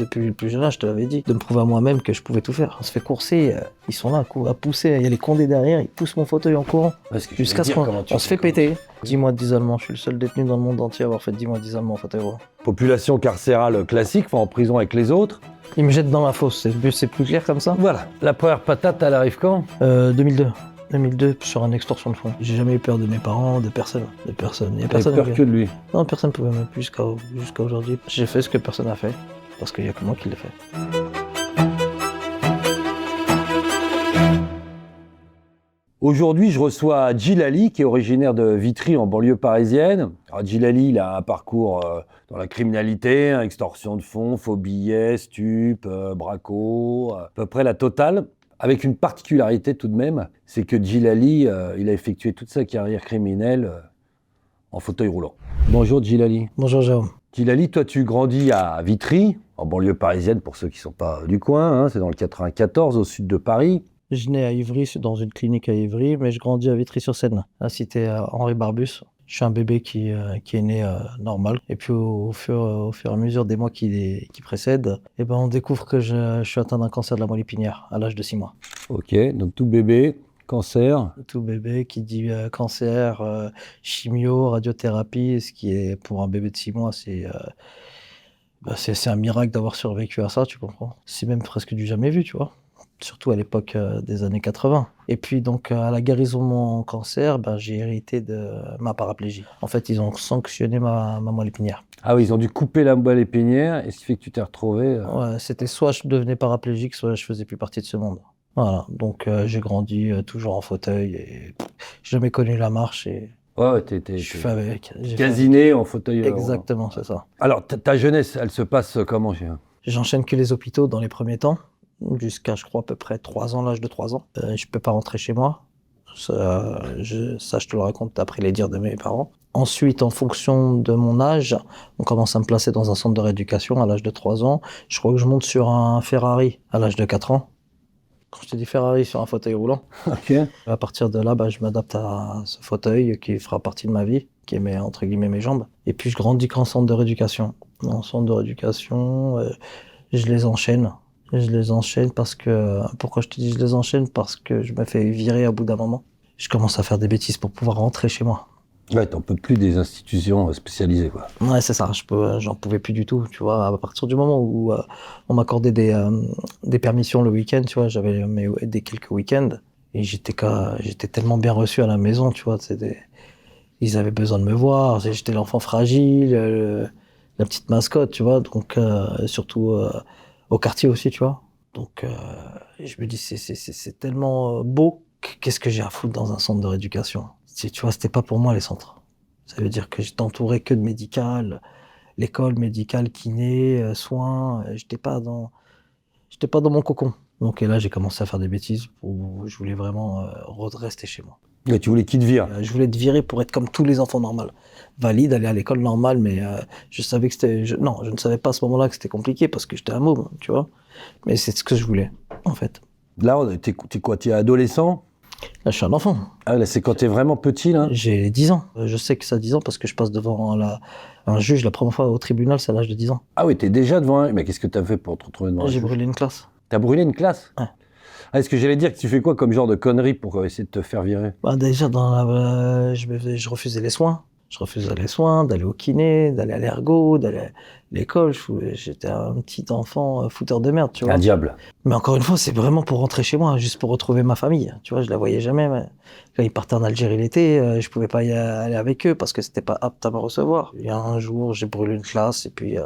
Depuis le plus jeune âge, je te l'avais dit, de me prouver à moi-même que je pouvais tout faire. On se fait courser, ils sont là à pousser, il y a les condés derrière, ils poussent mon fauteuil en courant. Jusqu'à ce qu'on se fait péter. 10 mois d'isolement, je suis le seul détenu dans le monde entier à avoir fait 10 mois d'isolement en fauteuil roulant. Population carcérale classique, en prison avec les autres. Ils me jettent dans la fosse, c'est plus clair comme ça. Voilà. La première patate, elle arrive quand 2002 sur une extorsion de fonds. J'ai jamais eu peur de mes parents, de personne. Il y a personne. T'avais peur que de lui. Non, personne ne pouvait me plus jusqu'à aujourd'hui. J'ai fait ce que personne n'a fait, parce qu'il n'y a que moi qui l'ai fait. Aujourd'hui, je reçois Djilali, qui est originaire de Vitry, en banlieue parisienne. Alors, Djilali, il a un parcours dans la criminalité, extorsion de fonds, faux billets, stup, braco, à peu près la totale. Avec une particularité tout de même, c'est que Djilali, il a effectué toute sa carrière criminelle en fauteuil roulant. Bonjour Djilali. Bonjour Jérôme. Djilali, toi tu grandis à Vitry, en banlieue parisienne pour ceux qui ne sont pas du coin, hein, c'est dans le 94 au sud de Paris. Je nais à Ivry, dans une clinique à Ivry, mais je grandis à Vitry-sur-Seine, à la cité Henri Barbus. Je suis un bébé qui est né normal. Et puis au fur et à mesure des mois qui précèdent, on découvre que je suis atteint d'un cancer de la moelle épinière à l'âge de 6 mois. Ok, donc tout bébé, cancer. Tout bébé qui dit cancer, chimio, radiothérapie, ce qui est pour un bébé de 6 mois, c'est un miracle d'avoir survécu à ça, tu comprends. C'est même presque du jamais vu, tu vois. Surtout à l'époque des années 80. Et puis donc à la guérison de mon cancer, j'ai hérité de ma paraplégie. En fait, ils ont sanctionné ma moelle épinière. Ah oui, ils ont dû couper la moelle épinière, et ce qui fait que tu t'es retrouvé... Ouais, c'était soit je devenais paraplégique, soit je faisais plus partie de ce monde. Voilà, donc j'ai grandi toujours en fauteuil et j'ai jamais connu la marche et... Ouais, je suis fait avec. Casiné en fauteuil. Exactement, c'est ça. Alors, ta jeunesse, elle se passe comment? J'enchaîne que les hôpitaux dans les premiers temps. Jusqu'à, je crois, à peu près 3 ans, l'âge de 3 ans. Je peux pas rentrer chez moi. Ça, je te le raconte après les dires de mes parents. Ensuite, en fonction de mon âge, on commence à me placer dans un centre de rééducation à l'âge de 3 ans. Je crois que je monte sur un Ferrari à l'âge de 4 ans. Quand je te dis Ferrari, sur un fauteuil roulant. Ok. À partir de là, je m'adapte à ce fauteuil qui fera partie de ma vie, qui est entre guillemets mes jambes. Et puis, je grandis qu'en centre de rééducation. En centre de rééducation, je les enchaîne. Je les enchaîne parce que... Pourquoi je te dis je les enchaîne? Parce que je me fais virer à bout d'un moment. Je commence à faire des bêtises pour pouvoir rentrer chez moi. Ouais, t'en peux plus des institutions spécialisées, quoi. Ouais, c'est ça. J'en pouvais plus du tout, tu vois. À partir du moment où on m'accordait des permissions le week-end, tu vois, j'avais quelques week-ends. Et j'étais tellement bien reçu à la maison, tu vois. Ils avaient besoin de me voir. J'étais l'enfant fragile, la petite mascotte, tu vois. Donc, surtout... au quartier aussi, tu vois. Donc, je me dis, c'est tellement beau. Qu'est-ce que j'ai à foutre dans un centre de rééducation? Tu vois, c'était pas pour moi, les centres. Ça veut dire que j'étais entouré que de médical, l'école médicale, kiné, soins. J'étais pas dans mon cocon. Donc, et là, j'ai commencé à faire des bêtises où je voulais vraiment rester chez moi. Mais tu voulais qu'ils te virent? Je voulais être viré pour être comme tous les enfants normaux. Valide, aller à l'école normale, mais je savais que je ne savais pas à ce moment-là que c'était compliqué parce que j'étais un môme, tu vois. Mais c'est ce que je voulais, en fait. Là, t'es quoi? T'es adolescent? Là, je suis un enfant. Ah, là, c'est quand t'es vraiment petit, là? J'ai 10 ans. Je sais que ça a 10 ans parce que je passe devant un juge la première fois au tribunal, c'est à l'âge de 10 ans. Ah oui, t'es déjà devant un... Mais qu'est-ce que t'as fait pour te retrouver devant un juge? J'ai brûlé une classe. T'as brûlé une classe? Ouais. Ah, est-ce que j'allais dire que tu fais quoi comme genre de conneries pour essayer de te faire virer? Déjà, je refusais les soins. Je refusais les soins, d'aller au kiné, d'aller à l'ergo, d'aller à l'école. J'étais un petit enfant fouteur de merde, tu vois. Un diable. Mais encore une fois, c'est vraiment pour rentrer chez moi, juste pour retrouver ma famille. Tu vois, je la voyais jamais. Mais quand ils partaient en Algérie l'été, je pouvais pas y aller avec eux parce que c'était pas apte à me recevoir. Il y a un jour, j'ai brûlé une classe et puis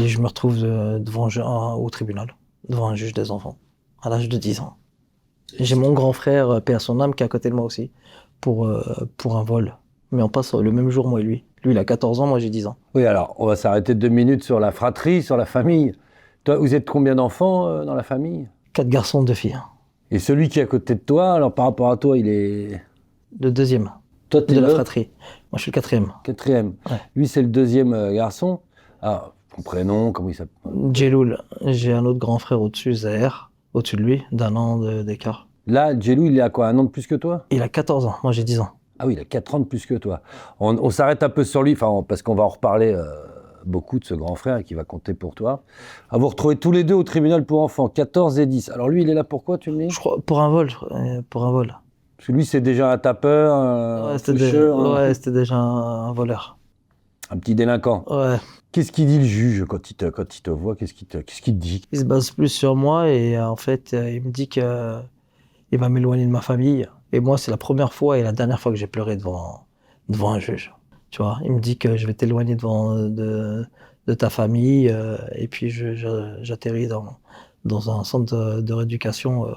je me retrouve au tribunal, devant un juge des enfants, à l'âge de 10 ans. J'ai mon grand frère, paix à son âme, qui est à côté de moi aussi, pour un vol. Mais on passe le même jour, moi et lui. Lui, il a 14 ans, moi j'ai 10 ans. Oui, alors, on va s'arrêter 2 minutes sur la fratrie, sur la famille. Toi, vous êtes combien d'enfants dans la famille? 4 garçons, 2 filles. Et celui qui est à côté de toi, alors par rapport à toi, il est... Le deuxième. Toi, t'es de la fratrie. Moi, je suis le quatrième. Quatrième. Ouais. Lui, c'est le deuxième garçon. Ah, ton prénom, comment il s'appelle? Djeloul. J'ai un autre grand frère au-dessus, Zahir, au-dessus de lui, d'1 an d'écart. Là, Djelou, il est à quoi? 1 an de plus que toi? Il a 14 ans, moi j'ai 10 ans. Ah oui, il a 4 ans de plus que toi. On s'arrête un peu sur lui, parce qu'on va en reparler beaucoup de ce grand frère qui va compter pour toi. À vous retrouver tous les deux au tribunal pour enfants, 14 et 10. Alors lui, il est là pourquoi, tu me dis? Je crois, pour un vol, pour un vol. Parce que lui, c'est déjà un tapeur, un Ouais, toucheur, c'était déjà un voleur. un petit délinquant. Ouais. Qu'est-ce qu'il dit le juge quand il te voit? Qu'est-ce qu'il te dit? Il se base plus sur moi et en fait, il me dit que il va m'éloigner de ma famille. Et moi, c'est la première fois et la dernière fois que j'ai pleuré devant un juge. Tu vois, il me dit que je vais t'éloigner de ta famille et puis j'atterris dans un centre de rééducation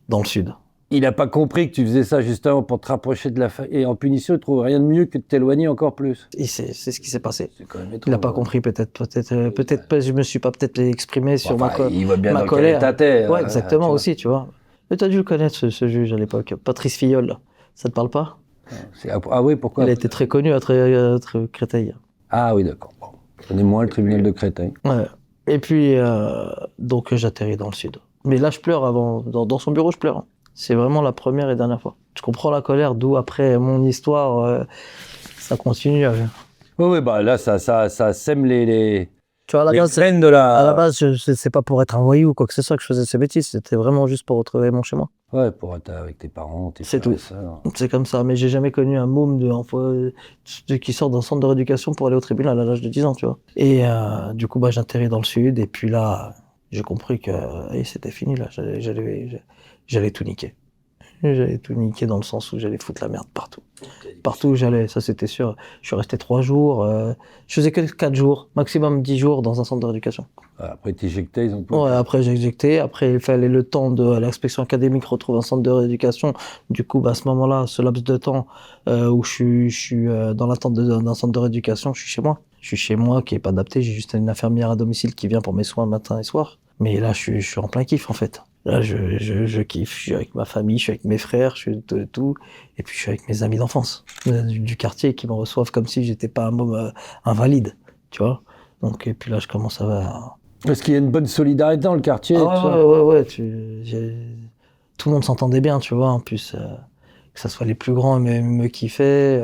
dans le sud. Il n'a pas compris que tu faisais ça justement pour te rapprocher de la famille. Et en punition, il ne trouve rien de mieux que de t'éloigner encore plus. Et c'est ce qui s'est passé. C'est quand même étrange. Il n'a pas compris peut-être je me suis pas peut-être exprimé sur ma il voit bien ma dans quel colère. état t'es, Ouais, exactement tu vois. aussi, tu vois. Mais t'as dû le connaître ce juge à l'époque, Patrice Filleul. Là. Ça te parle pas? Ah oui, pourquoi? Il a été très connu à Créteil. Ah oui, d'accord. Bon. Je connais moins le tribunal de Créteil. Ouais. Et puis donc j'atterris dans le sud. Mais là je pleure avant dans son bureau je pleure. Hein. C'est vraiment la première et dernière fois. Je comprends la colère, d'où après mon histoire, ça continue. Oui, bah là, ça sème les Tu vois, à la base, graines de la... à la base c'est pas pour être un voyou ou quoi que ce soit que je faisais ces bêtises, c'était vraiment juste pour retrouver mon chez moi. Ouais, pour être avec tes parents, tes C'est frères et tout. sœurs. C'est comme ça, mais j'ai jamais connu un môme qui sort d'un centre de rééducation pour aller au tribunal à l'âge de 10 ans, tu vois. Et du coup, bah, j'atterris dans le sud, et puis là, j'ai compris que c'était fini, là, j'allais tout niquer. J'allais tout niquer dans le sens où j'allais foutre la merde partout. Partout où j'allais, ça c'était sûr. Je suis resté 3 jours, je faisais que 4 jours, maximum 10 jours dans un centre de rééducation. Après, t'éjectais, ils ont pas... Ouais, après j'ai éjecté, après il fallait le temps de l'inspection académique retrouver un centre de rééducation. Du coup, bah, à ce moment-là, ce laps de temps où je suis dans l'attente d'un centre de rééducation, je suis chez moi. Je suis chez moi qui est pas adapté, j'ai juste une infirmière à domicile qui vient pour mes soins matin et soir. Mais là, je suis en plein kiff en fait. Là, je kiffe, je suis avec ma famille, je suis avec mes frères, je suis tout, et puis je suis avec mes amis d'enfance du quartier qui me reçoivent comme si j'étais pas un môme invalide, tu vois. Donc, et puis là, je commence à... Parce qu'il y a une bonne solidarité dans le quartier. Ah ouais, tout le monde s'entendait bien, tu vois, en plus, que ça soit les plus grands me kiffaient,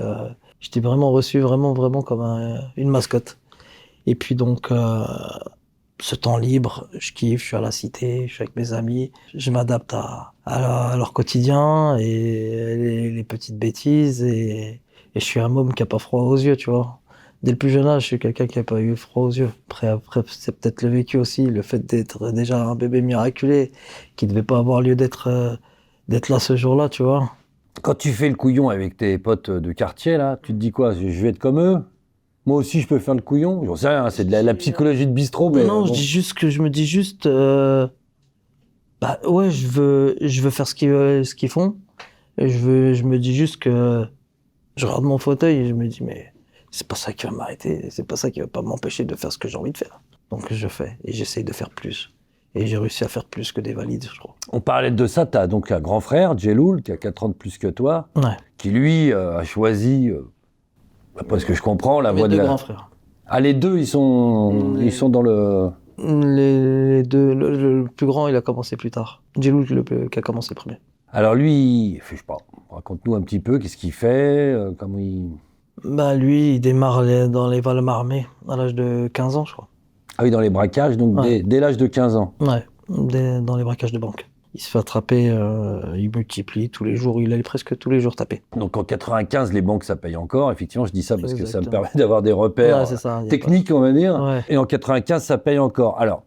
j'étais vraiment reçu, vraiment comme une mascotte. Et puis donc, ce temps libre, je kiffe, je suis à la cité, je suis avec mes amis, je m'adapte à leur quotidien et les petites bêtises et je suis un môme qui a pas froid aux yeux, tu vois. Dès le plus jeune âge, je suis quelqu'un qui a pas eu froid aux yeux. Après, c'est peut-être le vécu aussi, le fait d'être déjà un bébé miraculé, qui devait pas avoir lieu d'être là ce jour-là, tu vois. Quand tu fais le couillon avec tes potes de quartier, là, tu te dis quoi? Je vais être comme eux? Moi aussi, je peux faire le couillon? J'en sais rien, c'est de la psychologie de bistrot, mais... Non, bon. je me dis juste, bah ouais, je veux faire ce qu'ils font. Et je me dis juste que je regarde mon fauteuil et je me dis, mais c'est pas ça qui va m'arrêter, c'est pas ça qui va pas m'empêcher de faire ce que j'ai envie de faire. Donc je fais et j'essaye de faire plus. Et j'ai réussi à faire plus que des valides, je crois. On parlait de ça, tu as donc un grand frère, Djeloul, qui a 4 ans de plus que toi, Ouais. qui lui a choisi, d'après ce que je comprends, la voie de Mes deux la... grands frères. Ah, les deux, ils sont dans le... Les deux, le plus grand, il a commencé plus tard. Djeloul qui a commencé le premier. Alors lui, je sais pas, raconte-nous un petit peu, qu'est-ce qu'il fait, comment il... Bah lui, il démarre dans les Valmes armées à l'âge de 15 ans, je crois. Ah oui, dans les braquages, donc Ouais. dès l'âge de 15 ans. Ouais, dans les braquages de banque. Il se fait attraper, il multiplie tous les jours, il allait presque tous les jours taper. Donc en 95, les banques, ça paye encore. Effectivement, je dis ça parce que ça me Exactement. permet d'avoir des repères Ouais, c'est ça, y a techniques, on va dire. Ouais. Et en 95, ça paye encore. Alors,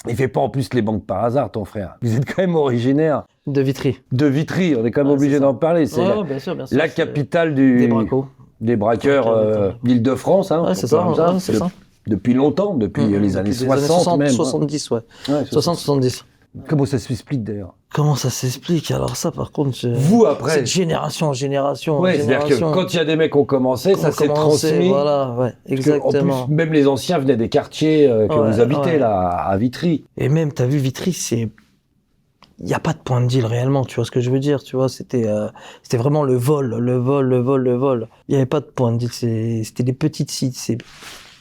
il fait pas en plus les banques par hasard, ton frère. Vous êtes quand même originaire De Vitry. de Vitry. On est quand même Ouais, obligé c'est ça. d'en parler. C'est Ouais, bien sûr. la c'est capitale des bracos. des braqueurs d'Île-de-France. Hein, Ouais, c'est ça, ouais, c'est ça. Depuis longtemps, depuis les années 60 même. 70, ouais. Ouais, 60-70. Comment ça s'explique d'ailleurs? Comment ça s'explique? Alors ça, par contre, Vous, après... c'est de génération en génération. Ouais, c'est-à-dire que quand il y a des mecs qui ont commencé, ça s'est transmis. Voilà, ouais, exactement. En plus, même les anciens venaient des quartiers que Ouais, vous habitez, ouais. là, à Vitry. Et même, t'as vu, Vitry, il n'y a pas de point de deal réellement, tu vois ce que je veux dire, tu vois, c'était vraiment le vol. Il n'y avait pas de point de deal, c'était des petites cités, c'est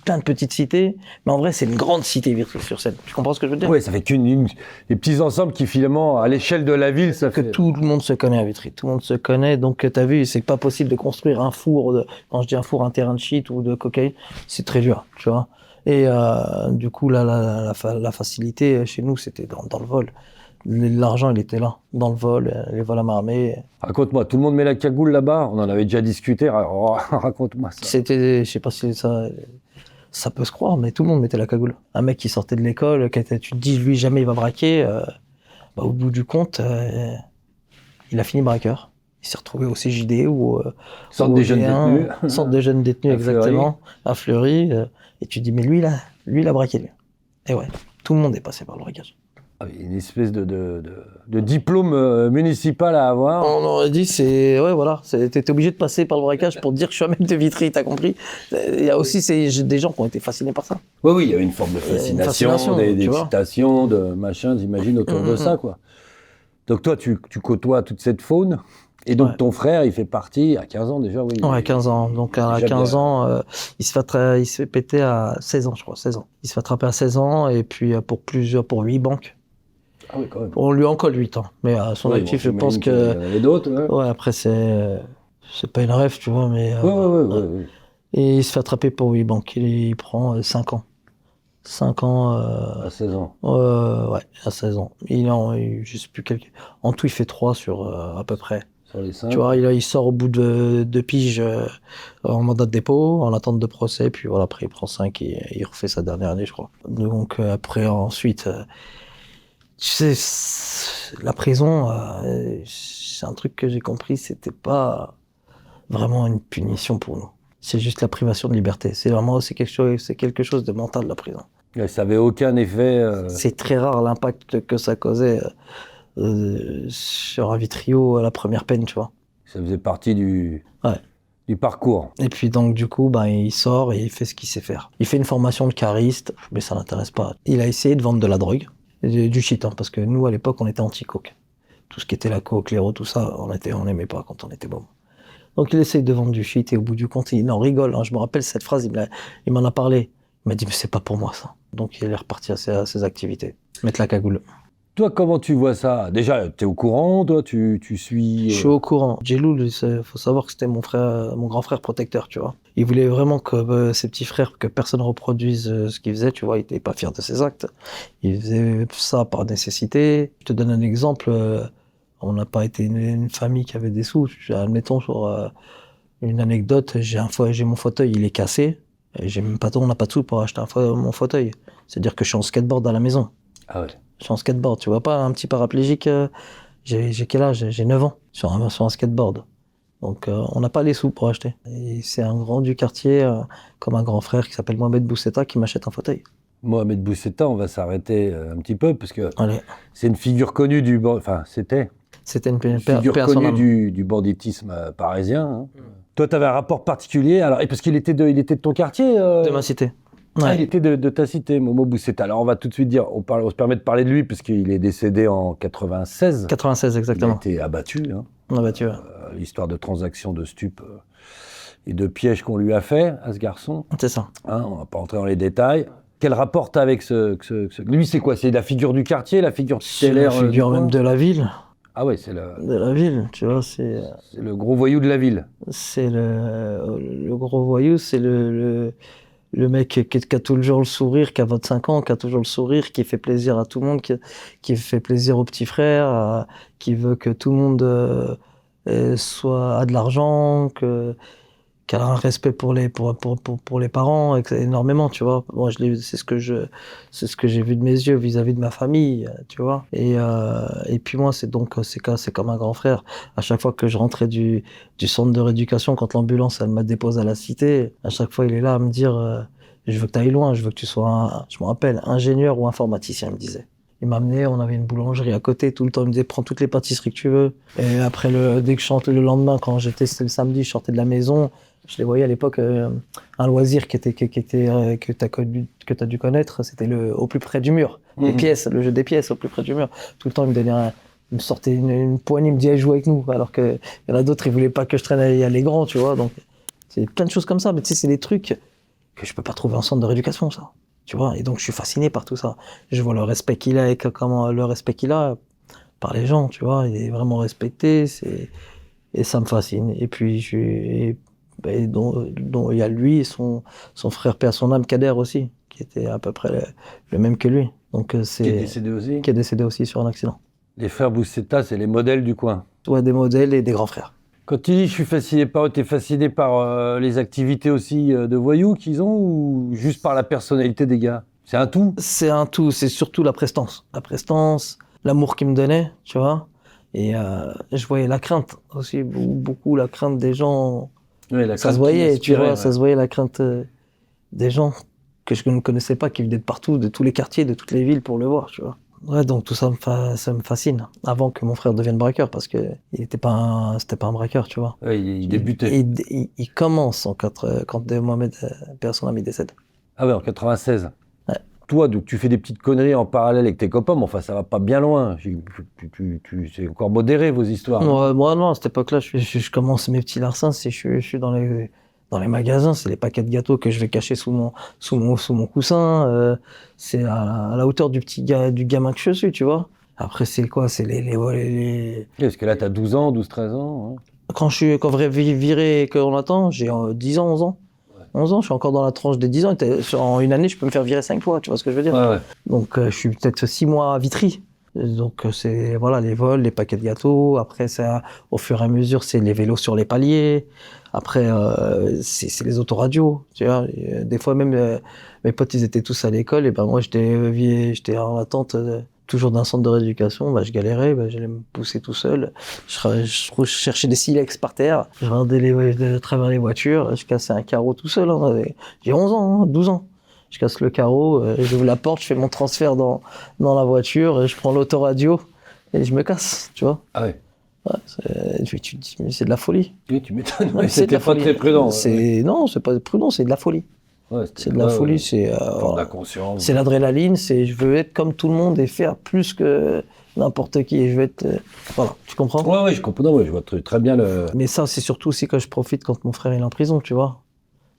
plein de petites cités, mais en vrai, c'est une grande cité, Vitry-sur-Seine. Tu comprends ce que je veux dire? Oui, ça fait des petits ensembles qui, finalement, à l'échelle de la ville, ça Que fait... tout le monde se connaît à Vitry, tout le monde se connaît, donc t'as vu, c'est pas possible de construire un four, quand je dis un four, un terrain de shit ou de cocaïne, c'est très dur, tu vois. Et du coup, là, la facilité chez nous, c'était dans le vol. L'argent, il était là, dans le vol, les vols à main armée. Raconte-moi, tout le monde met la cagoule là-bas? On en avait déjà discuté, raconte-moi ça. C'était, je sais pas si ça peut se croire, mais tout le monde mettait la cagoule. Un mec qui sortait de l'école, tu te dis, lui, jamais il va braquer. Au bout du compte, il a fini braqueur. Il s'est retrouvé au CJD ou Centre au des jeunes D1, détenus. centre des jeunes détenus, À Fleury. exactement, à Fleury. Et tu te dis, mais lui, il a braqué, lui. Et ouais, tout le monde est passé par le braquage. Une espèce de diplôme municipal à avoir. On aurait dit, ouais, voilà, t'es obligé de passer par le braquage pour dire que je suis un mec de Vitry, t'as compris? Il y a aussi des gens qui ont été fascinés par ça. Oui, il y avait une forme de fascination, d'excitation, de machin, j'imagine, autour de ça, quoi. Donc toi, tu côtoies toute cette faune, et donc ton frère, il fait partie, à 15 ans déjà, oui. Ouais, 15 ans. Donc à 15 ans, il se fait péter à 16 ans, je crois, 16 ans. Il se fait attraper à 16 ans, et puis pour 8 banques. Ah oui, quand même. On lui en colle 8 ans, mais à son actif, je pense que... Il y en avait d'autres, ouais, après, c'est pas une rêve, tu vois, mais... Ouais. Et il se fait attraper pour 8 banques. Il prend 5 ans. 5 ans... À 16 ans. Ouais, à 16 ans. Je sais plus En tout, il fait 3 sur à peu près. Sur les 5. Tu vois, il sort au bout de 2 piges en mandat de dépôt, en attente de procès, puis voilà, après il prend 5 et il refait sa dernière année, je crois. Donc après, ensuite... tu sais, la prison, c'est un truc que j'ai compris, c'était pas vraiment une punition pour nous. C'est juste la privation de liberté. C'est quelque chose de mental, la prison. Et ça avait aucun effet. C'est très rare l'impact que ça causait sur un Vitrio à la première peine, tu vois. Ça faisait partie du parcours. Et puis donc du coup, il sort et il fait ce qu'il sait faire. Il fait une formation de cariste, mais ça l'intéresse pas. Il a essayé de vendre de la drogue. Du shit, parce que nous, à l'époque, on était anti-coke. Tout ce qui était la coke, l'héro, tout ça, on n'aimait pas quand on était bon. Donc il essaye de vendre du shit et au bout du compte, il en rigole. Je me rappelle cette phrase, il m'en a parlé. Il m'a dit, mais c'est pas pour moi ça. Donc il est reparti à ses activités. Mettre la cagoule. Toi, comment tu vois ça? Déjà, t'es au courant, toi, tu suis... Je suis au courant. Djelloul, faut savoir que c'était mon grand frère protecteur, tu vois. Il voulait vraiment que ses petits frères, que personne reproduise ce qu'il faisait, tu vois. Il était pas fier de ses actes. Il faisait ça par nécessité. Je te donne un exemple. On n'a pas été une famille qui avait des sous. Admettons, sur une anecdote, j'ai mon fauteuil, il est cassé. On n'a pas de sous pour acheter mon fauteuil. C'est-à-dire que je suis en skateboard à la maison. Ah ouais. Je suis en skateboard, tu vois pas, un petit paraplégique, j'ai quel âge? J'ai 9 ans, sur un skateboard. Donc on n'a pas les sous pour acheter. Et c'est un grand du quartier, comme un grand frère qui s'appelle Mohamed Bousseta, qui m'achète un fauteuil. Mohamed Bousseta, on va s'arrêter un petit peu, parce que Allez. c'est une figure connue c'était une figure connue du banditisme parisien. Hein. Toi, tu avais un rapport particulier, alors, et parce qu'il était de ton quartier De ma cité. Ouais. Ah, il était de ta cité, Momo Bousseta. Alors, on va tout de suite dire, on se permet de parler de lui, parce qu'il est décédé en 96. 96, exactement. Il a été abattu. Hein. Abattu, ouais. L'histoire de transactions de stupes et de pièges qu'on lui a fait à ce garçon. C'est ça. Hein, on va pas rentrer dans les détails. Quel rapport t'as avec Lui, c'est quoi? C'est la figure du quartier, la figure tutélaire? C'est la figure même de la ville. Ah ouais, de la ville, tu vois, c'est le gros voyou de la ville. C'est le gros voyou, c'est le mec qui a toujours le sourire, qui a 25 ans, qui a toujours le sourire, qui fait plaisir à tout le monde, qui fait plaisir aux petits frères, qui veut que tout le monde a de l'argent, qu'elle a un respect pour les parents énormément, tu vois. Moi, c'est ce que j'ai vu de mes yeux vis-à-vis de ma famille, tu vois. Et puis moi, c'est comme un grand frère. À chaque fois que je rentrais du centre de rééducation, quand l'ambulance elle m'a déposé à la cité, à chaque fois il est là à me dire je veux que tu ailles loin, je veux que tu sois je me rappelle, ingénieur ou informaticien, il me disait. Il m'amenait, on avait une boulangerie à côté, tout le temps il me disait prends toutes les pâtisseries que tu veux. Et après dès que je sortais le lendemain, c'était le samedi, je sortais de la maison. Je les voyais à l'époque, un loisir que t'as dû connaître, c'était au plus près du mur. Les pièces, le jeu des pièces au plus près du mur. Tout le temps, il me sortait une poignée, il me disait joue avec nous. Alors qu'il y en a d'autres, ils voulaient pas que je traîne à les grands, tu vois. Donc, c'est plein de choses comme ça. Mais tu sais, c'est des trucs que je peux pas trouver en centre de rééducation, ça. Tu vois. Et donc, je suis fasciné par tout ça. Je vois le respect qu'il a par les gens, tu vois. Il est vraiment respecté, et ça me fascine. Et puis, dont il y a lui et son frère, paix à son âme, Kader aussi, qui était à peu près le même que lui. Donc Qui est c'est décédé aussi. qui est décédé aussi sur un accident. Les frères Boussetta, c'est les modèles du coin. Ouais, des modèles et des grands frères. Quand tu dis je suis fasciné par eux, t'es fasciné par les activités aussi de voyous qu'ils ont ou juste par la personnalité des gars? C'est un tout? C'est un tout, c'est surtout la prestance. La prestance, l'amour qu'ils me donnaient, tu vois. Et je voyais la crainte aussi, beaucoup la crainte des gens. Oui, la Ça crainte se qui voyait, tu inspirait, vois, ça se voyait la crainte des gens que je ne connaissais pas, qui venaient de partout, de tous les quartiers, de toutes les villes pour le voir, tu vois. Ouais, donc tout ça ça me fascine. Avant que mon frère devienne braqueur, parce que c'était pas un braqueur, tu vois. Ouais, il débutait. Il commence quand Mohamed Personnami décède. Ah ouais, en 96. Ouais. Toi, donc, tu fais des petites conneries en parallèle avec tes copains, mais enfin, ça va pas bien loin. C'est encore modéré, vos histoires. Moi, non, à cette époque-là, je commence mes petits larcins, je suis dans les magasins, c'est les paquets de gâteaux que je vais cacher sous mon coussin, c'est à la hauteur du du gamin que je suis, tu vois. Après, c'est quoi? C'est Oui, parce que là, t'as 12 ans, 12, 13 ans. Hein. quand vrai viré et qu'on attend, j'ai 10 ans, 11 ans. 11 ans, je suis encore dans la tranche des 10 ans. En une année, je peux me faire virer 5 fois, tu vois ce que je veux dire? Ouais, ouais. Donc, je suis peut-être 6 mois à Vitry. Donc, c'est, voilà, les vols, les paquets de gâteaux. Après, ça, au fur et à mesure, c'est les vélos sur les paliers. Après, c'est les autoradios, tu vois. Et, des fois, même, mes potes, ils étaient tous à l'école. Et ben, moi, j'étais en attente, toujours d'un centre de rééducation. Bah, je galérais, bah, j'allais me pousser tout seul. Je cherchais des silex par terre. Je regardais de travers les voitures. Je cassais un carreau tout seul. Hein. J'ai 11 ans, hein, 12 ans. Je casse le carreau, j'ouvre la porte, je fais mon transfert dans la voiture, je prends l'autoradio et je me casse, tu vois. Ah ouais. Ouais, tu te dis, mais c'est de la folie. Oui, tu m'étonnes. Ouais, Ouais, c'est de la c'était pas folie. très prudent. Ouais. Non, c'est pas prudent, c'est de la folie. Ouais, C'est de la folie, c'est Forme voilà. d'inconscience. C'est l'adrénaline, c'est je veux être comme tout le monde et faire plus que n'importe qui. Et je veux être, voilà, tu comprends? Ouais, ouais, je comprends. Non, ouais, je vois très bien le. Mais ça, c'est surtout aussi quand je profite quand mon frère est en prison, tu vois.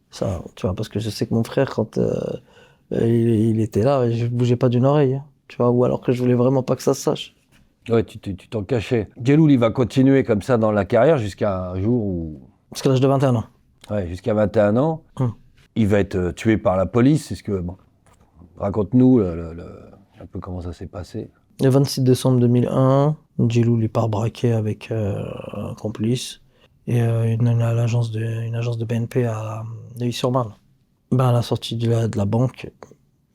Ça, tu vois, parce que je sais que mon frère, quand il était là, je bougeais pas d'une oreille, hein, tu vois, ou alors que je voulais vraiment pas que ça se sache. Ouais, tu t'en cachais. Djeloul, il va continuer comme ça dans la carrière jusqu'à un jour où. Jusqu'à l'âge de 21 ans. Ouais, jusqu'à 21 ans. Il va être tué par la police. Est-ce que. Bon, raconte-nous un peu comment ça s'est passé. Le 26 décembre 2001, Djilou lui part braquer avec un complice et une agence de BNP à Neuilly-sur-Marne. Ben, à la sortie de la banque,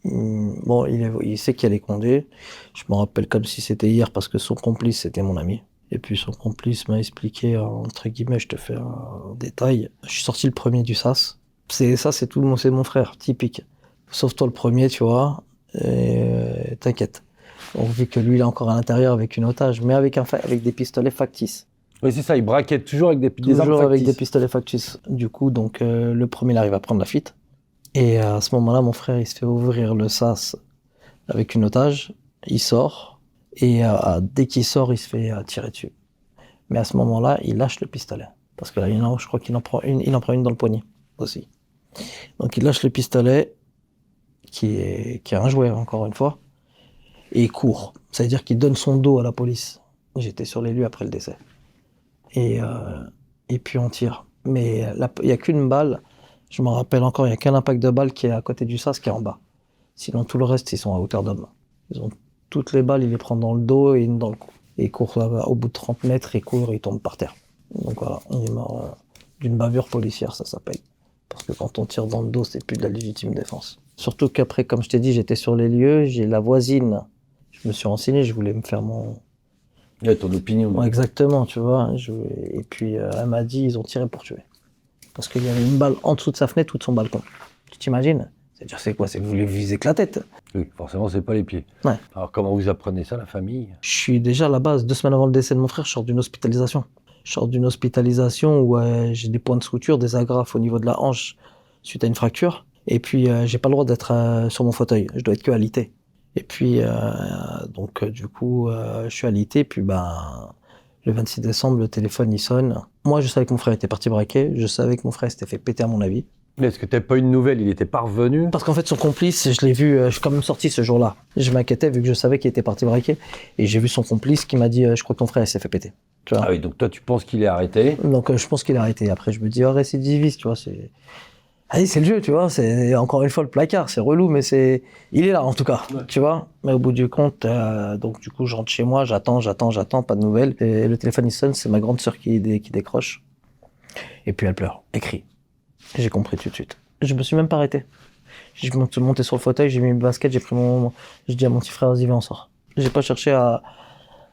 bon, il sait qu'il y a les condés. Je me rappelle comme si c'était hier parce que son complice, c'était mon ami. Et puis son complice m'a expliqué, entre guillemets, je te fais un détail. Je suis sorti le premier du SAS. C'est mon frère, typique. Sauf toi le premier, tu vois, et t'inquiète. Donc, vu que lui, il est encore à l'intérieur avec une otage, mais avec des pistolets factices. Oui, c'est ça, il braquait toujours avec des armes Toujours avec des factices. pistolets factices. Du coup, donc, le premier, il arrive à prendre la fuite. Et à ce moment-là, mon frère, il se fait ouvrir le sas avec une otage. Il sort. Et dès qu'il sort, il se fait tirer dessus. Mais à ce moment-là, il lâche le pistolet. Parce que là, je crois qu'il en prend une dans le poignet aussi. Donc, il lâche le pistolet, qui est un jouet, encore une fois, et il court. Ça veut dire qu'il donne son dos à la police. J'étais sur les lieux après le décès. Et puis on tire. Mais il n'y a qu'une balle. Je me rappelle encore, il n'y a qu'un impact de balle qui est à côté du sas, qui est en bas. Sinon, tout le reste, ils sont à hauteur d'homme. Toutes les balles, il les prend dans le dos et une dans le cou. Et il court au bout de 30 mètres, il court et il tombe par terre. Donc voilà, il est mort d'une bavure policière, ça s'appelle. Parce que quand on tire dans le dos, c'est plus de la légitime défense. Surtout qu'après, comme je t'ai dit, j'étais sur les lieux, j'ai la voisine. Je me suis renseigné, je voulais me faire Ouais, ton opinion. Ouais, exactement, tu vois. Et puis, elle m'a dit, ils ont tiré pour tuer. Parce qu'il y avait une balle en dessous de sa fenêtre ou de son balcon. Tu t'imagines? C'est-à-dire, c'est quoi? C'est que vous voulez viser que la tête. Oui, forcément, c'est pas les pieds. Ouais. Alors, comment vous apprenez ça, la famille? Je suis déjà à la base, 2 semaines avant le décès de mon frère, je sors d'une hospitalisation. Je sors d'une hospitalisation où j'ai des points de suture, des agrafes au niveau de la hanche suite à une fracture. Et puis, j'ai pas le droit d'être sur mon fauteuil. Je dois être que alité. Et puis, donc, du coup, je suis alité. Puis, le 26 décembre, le téléphone, il sonne. Moi, je savais que mon frère était parti braquer. Je savais que mon frère s'était fait péter, à mon avis. Mais est-ce que t'as pas eu de nouvelles? Il était pas revenu? Parce qu'en fait, son complice, je l'ai vu, je suis quand même sorti ce jour-là. Je m'inquiétais vu que je savais qu'il était parti braquer. Et j'ai vu son complice qui m'a dit, je crois que ton frère, il s'est fait péter. Tu vois. Ah oui, donc toi, tu penses qu'il est arrêté? Donc, je pense qu'il a arrêté. Après, je me dis, récidiviste, tu vois, Allez, c'est le jeu, tu vois, c'est encore une fois le placard, c'est relou, mais il est là en tout cas, tu vois. Mais au bout du compte, donc du coup, je rentre chez moi, j'attends, pas de nouvelles. Et le téléphone il sonne, c'est ma grande sœur qui décroche. Et puis elle pleure, elle crie. J'ai compris tout de suite. Je me suis même pas arrêté. Je suis monté sur le fauteuil, j'ai mis mes baskets, j'ai dit à mon petit frère, vas-y, viens, on sort. J'ai pas cherché à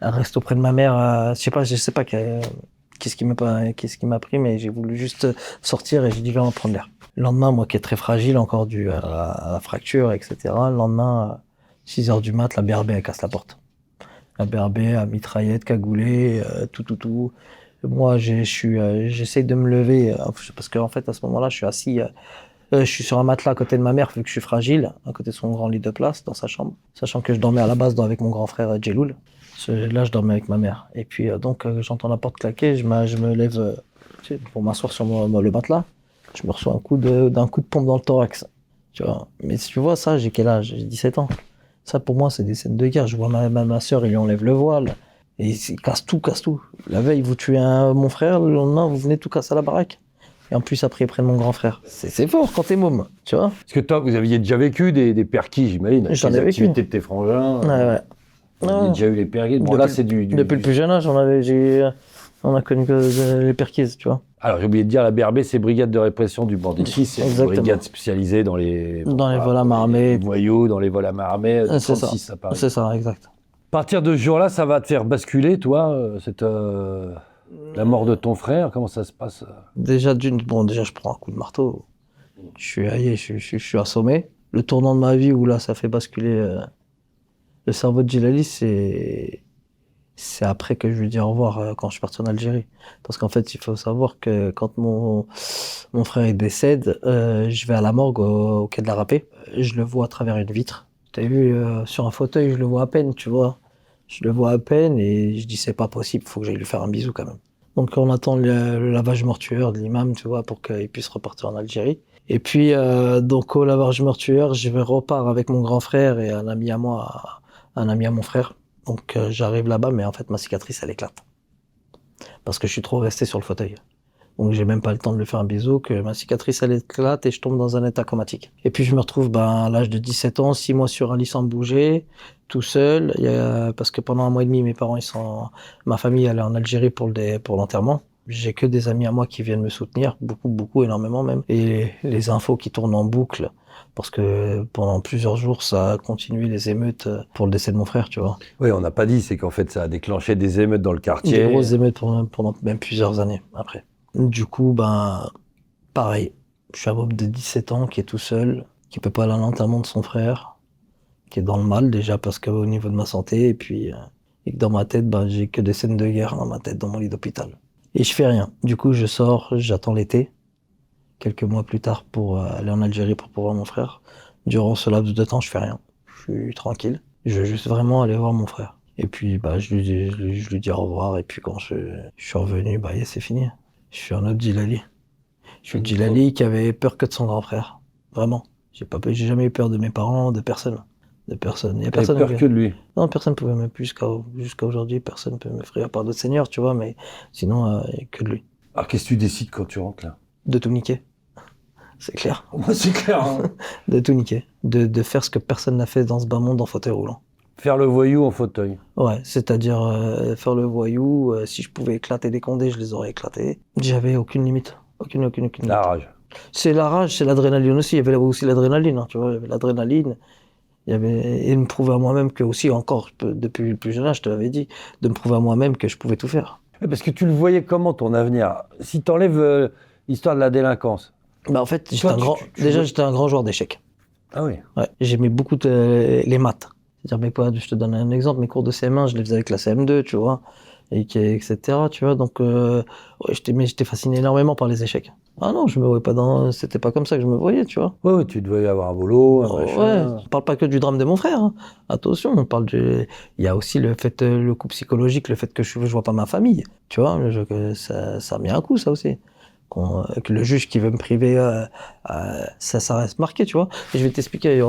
rester auprès de ma mère, je sais pas qu'est-ce qui m'a pris, mais j'ai voulu juste sortir et j'ai dit, viens, on va prendre l'air. Le lendemain, moi qui est très fragile, encore dû à la fracture, etc. Le lendemain, 6 heures du mat, la BRB, elle casse la porte. La BRB à mitraillette, cagoulée, tout. Moi, j'essaye de me lever, parce qu'en fait, à ce moment-là, je suis assis, je suis sur un matelas à côté de ma mère, vu que je suis fragile, à côté de son grand lit de place, dans sa chambre. Sachant que je dormais à la base avec mon grand frère Djeloul. Là, je dormais avec ma mère. Et puis, j'entends la porte claquer, je me lève pour m'asseoir sur le matelas. Je me reçois d'un coup de pompe dans le thorax. Tu vois. Mais si tu vois ça, j'ai quel âge? J'ai 17 ans. Ça, pour moi, c'est des scènes de guerre. Je vois ma soeur, il lui enlève le voile. Et il casse tout. La veille, vous tuez mon frère, le lendemain, vous venez tout casser à la baraque. Et en plus, après, ils prennent mon grand frère. C'est fort quand t'es môme, tu vois. Est-ce que toi, vous aviez déjà vécu des perquis, j'imagine, avec J'en ai les vécu. activités de tes frangins? Ouais. Vous avez déjà eu les perquis? Bon, là, c'est Depuis le plus jeune âge, on a connu que les perquises, tu vois. Alors, j'ai oublié de dire, la BRB, c'est Brigade de répression du banditisme. C'est une Exactement. brigade spécialisée dans les vols à main armée. Les voyous, dans les vols à main armée. C'est 36, ça paraît. C'est ça, exact. À partir de ce jour-là, ça va te faire basculer, toi, la mort de ton frère. Comment ça se passe? Déjà, je prends un coup de marteau. Je suis assommé. Le tournant de ma vie où là, ça fait basculer le cerveau de Djilali, c'est après que je lui dis au revoir quand je suis parti en Algérie. Parce qu'en fait, il faut savoir que quand mon frère décède, je vais à la morgue au quai de la Râpée. Je le vois à travers une vitre. T'as vu, sur un fauteuil, je le vois à peine, tu vois. Je le vois à peine et je dis c'est pas possible, faut que j'aille lui faire un bisou quand même. Donc on attend le lavage mortuaire de l'imam, tu vois, pour qu'il puisse repartir en Algérie. Et puis donc au lavage mortuaire, repars avec mon grand frère et un ami à moi, un ami à mon frère. Donc j'arrive là-bas, mais en fait ma cicatrice elle éclate parce que je suis trop resté sur le fauteuil. Donc j'ai même pas le temps de lui faire un bisou, que ma cicatrice elle éclate et je tombe dans un état comatique. Et puis je me retrouve à l'âge de 17 ans, 6 mois sur un lit sans bouger, tout seul, parce que pendant 1 mois et demi, ma famille elle est en Algérie pour l'enterrement. J'ai que des amis à moi qui viennent me soutenir, beaucoup, énormément même. Et les infos qui tournent en boucle, parce que pendant plusieurs jours, ça a continué les émeutes pour le décès de mon frère, tu vois. Oui, on n'a pas dit, c'est qu'en fait, ça a déclenché des émeutes dans le quartier. Des grosses émeutes pendant même plusieurs années après. Du coup, pareil, je suis un homme de 17 ans qui est tout seul, qui peut pas aller à l'enterrement de son frère, qui est dans le mal déjà parce qu'au niveau de ma santé, et puis et que dans ma tête, j'ai que des scènes de guerre dans ma tête, dans mon lit d'hôpital. Et je fais rien. Du coup, je sors, j'attends l'été, quelques mois plus tard pour aller en Algérie pour voir mon frère. Durant ce laps de temps, je fais rien. Je suis tranquille. Je veux juste vraiment aller voir mon frère. Et puis, je lui dis au revoir, et puis quand je suis revenu, c'est fini. Je suis un autre Djilali. Je suis le Djilali qui avait peur que de son grand frère. Vraiment. J'ai jamais eu peur de mes parents, de personne. Il y a personne. Peur que de lui. Non, personne ne pouvait m'effrayer jusqu'à aujourd'hui. Personne ne peut m'effrayer à part d'autres seigneurs, tu vois, mais sinon, que de lui. Alors, qu'est-ce que tu décides quand tu rentres là? De tout niquer. C'est clair. Moi, c'est clair. Hein. De tout niquer. De faire ce que personne n'a fait dans ce bas monde en fauteuil roulant. Faire le voyou en fauteuil. Ouais, c'est-à-dire faire le voyou. Si je pouvais éclater des condés, je les aurais éclatés. J'avais aucune limite. Aucune limite. La rage. C'est la rage, c'est l'adrénaline aussi. Il y avait aussi l'adrénaline, hein, tu vois. Il y avait l'adrénaline. Et me prouver à moi-même que aussi, encore, depuis le plus jeune âge, je te l'avais dit, de me prouver à moi-même que je pouvais tout faire. Parce que tu le voyais comment, ton avenir? Si tu enlèves l'histoire de la délinquance. En fait, j'étais un grand joueur d'échecs. Ah oui. Ouais, j'aimais beaucoup les maths. C'est-à-dire, je te donne un exemple, mes cours de CM1, je les faisais avec la CM2, tu vois, etc., tu vois, donc j'étais fasciné énormément par les échecs. Ah non, je me voyais pas c'était pas comme ça que je me voyais, tu vois. Ouais, tu devais avoir un boulot, un machin. Ouais, on parle pas que du drame de mon frère, hein. Attention, il y a aussi le coup psychologique, le fait que je vois pas ma famille, tu vois, ça a mis un coup, ça aussi. Que le juge qui veut me priver, ça reste marqué, tu vois. Et je vais t'expliquer,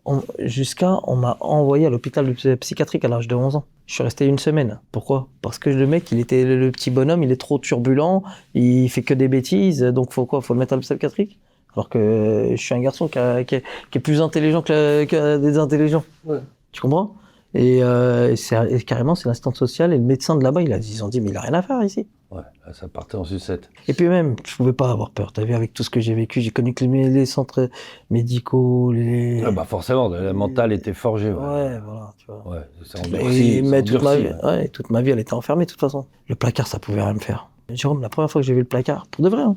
on m'a envoyé à l'hôpital psychiatrique à l'âge de 11 ans. Je suis resté 1 semaine. Pourquoi? Parce que le mec, le petit bonhomme, il est trop turbulent, il fait que des bêtises, donc faut le mettre à l'hôpital psychiatrique? Alors que je suis un garçon qui est plus intelligent que des intelligents. Ouais. Tu comprends? Et carrément, c'est l'assistante sociale et le médecin de là-bas, ils ont dit, mais il a rien à faire ici. Ouais, là, ça partait en sucette. Et puis même, je pouvais pas avoir peur. T'as vu, avec tout ce que j'ai vécu, j'ai connu que les centres médicaux, Ah bah forcément, la mentale était forgée. Ouais, Ouais, voilà, tu vois. ouais ça endurcit. Mais Ça toute ma vie, endurcit, ouais. ouais, toute ma vie, elle était enfermée de toute façon. Le placard, ça pouvait rien me faire. Jérôme, la première fois que j'ai vu le placard, pour de vrai, hein,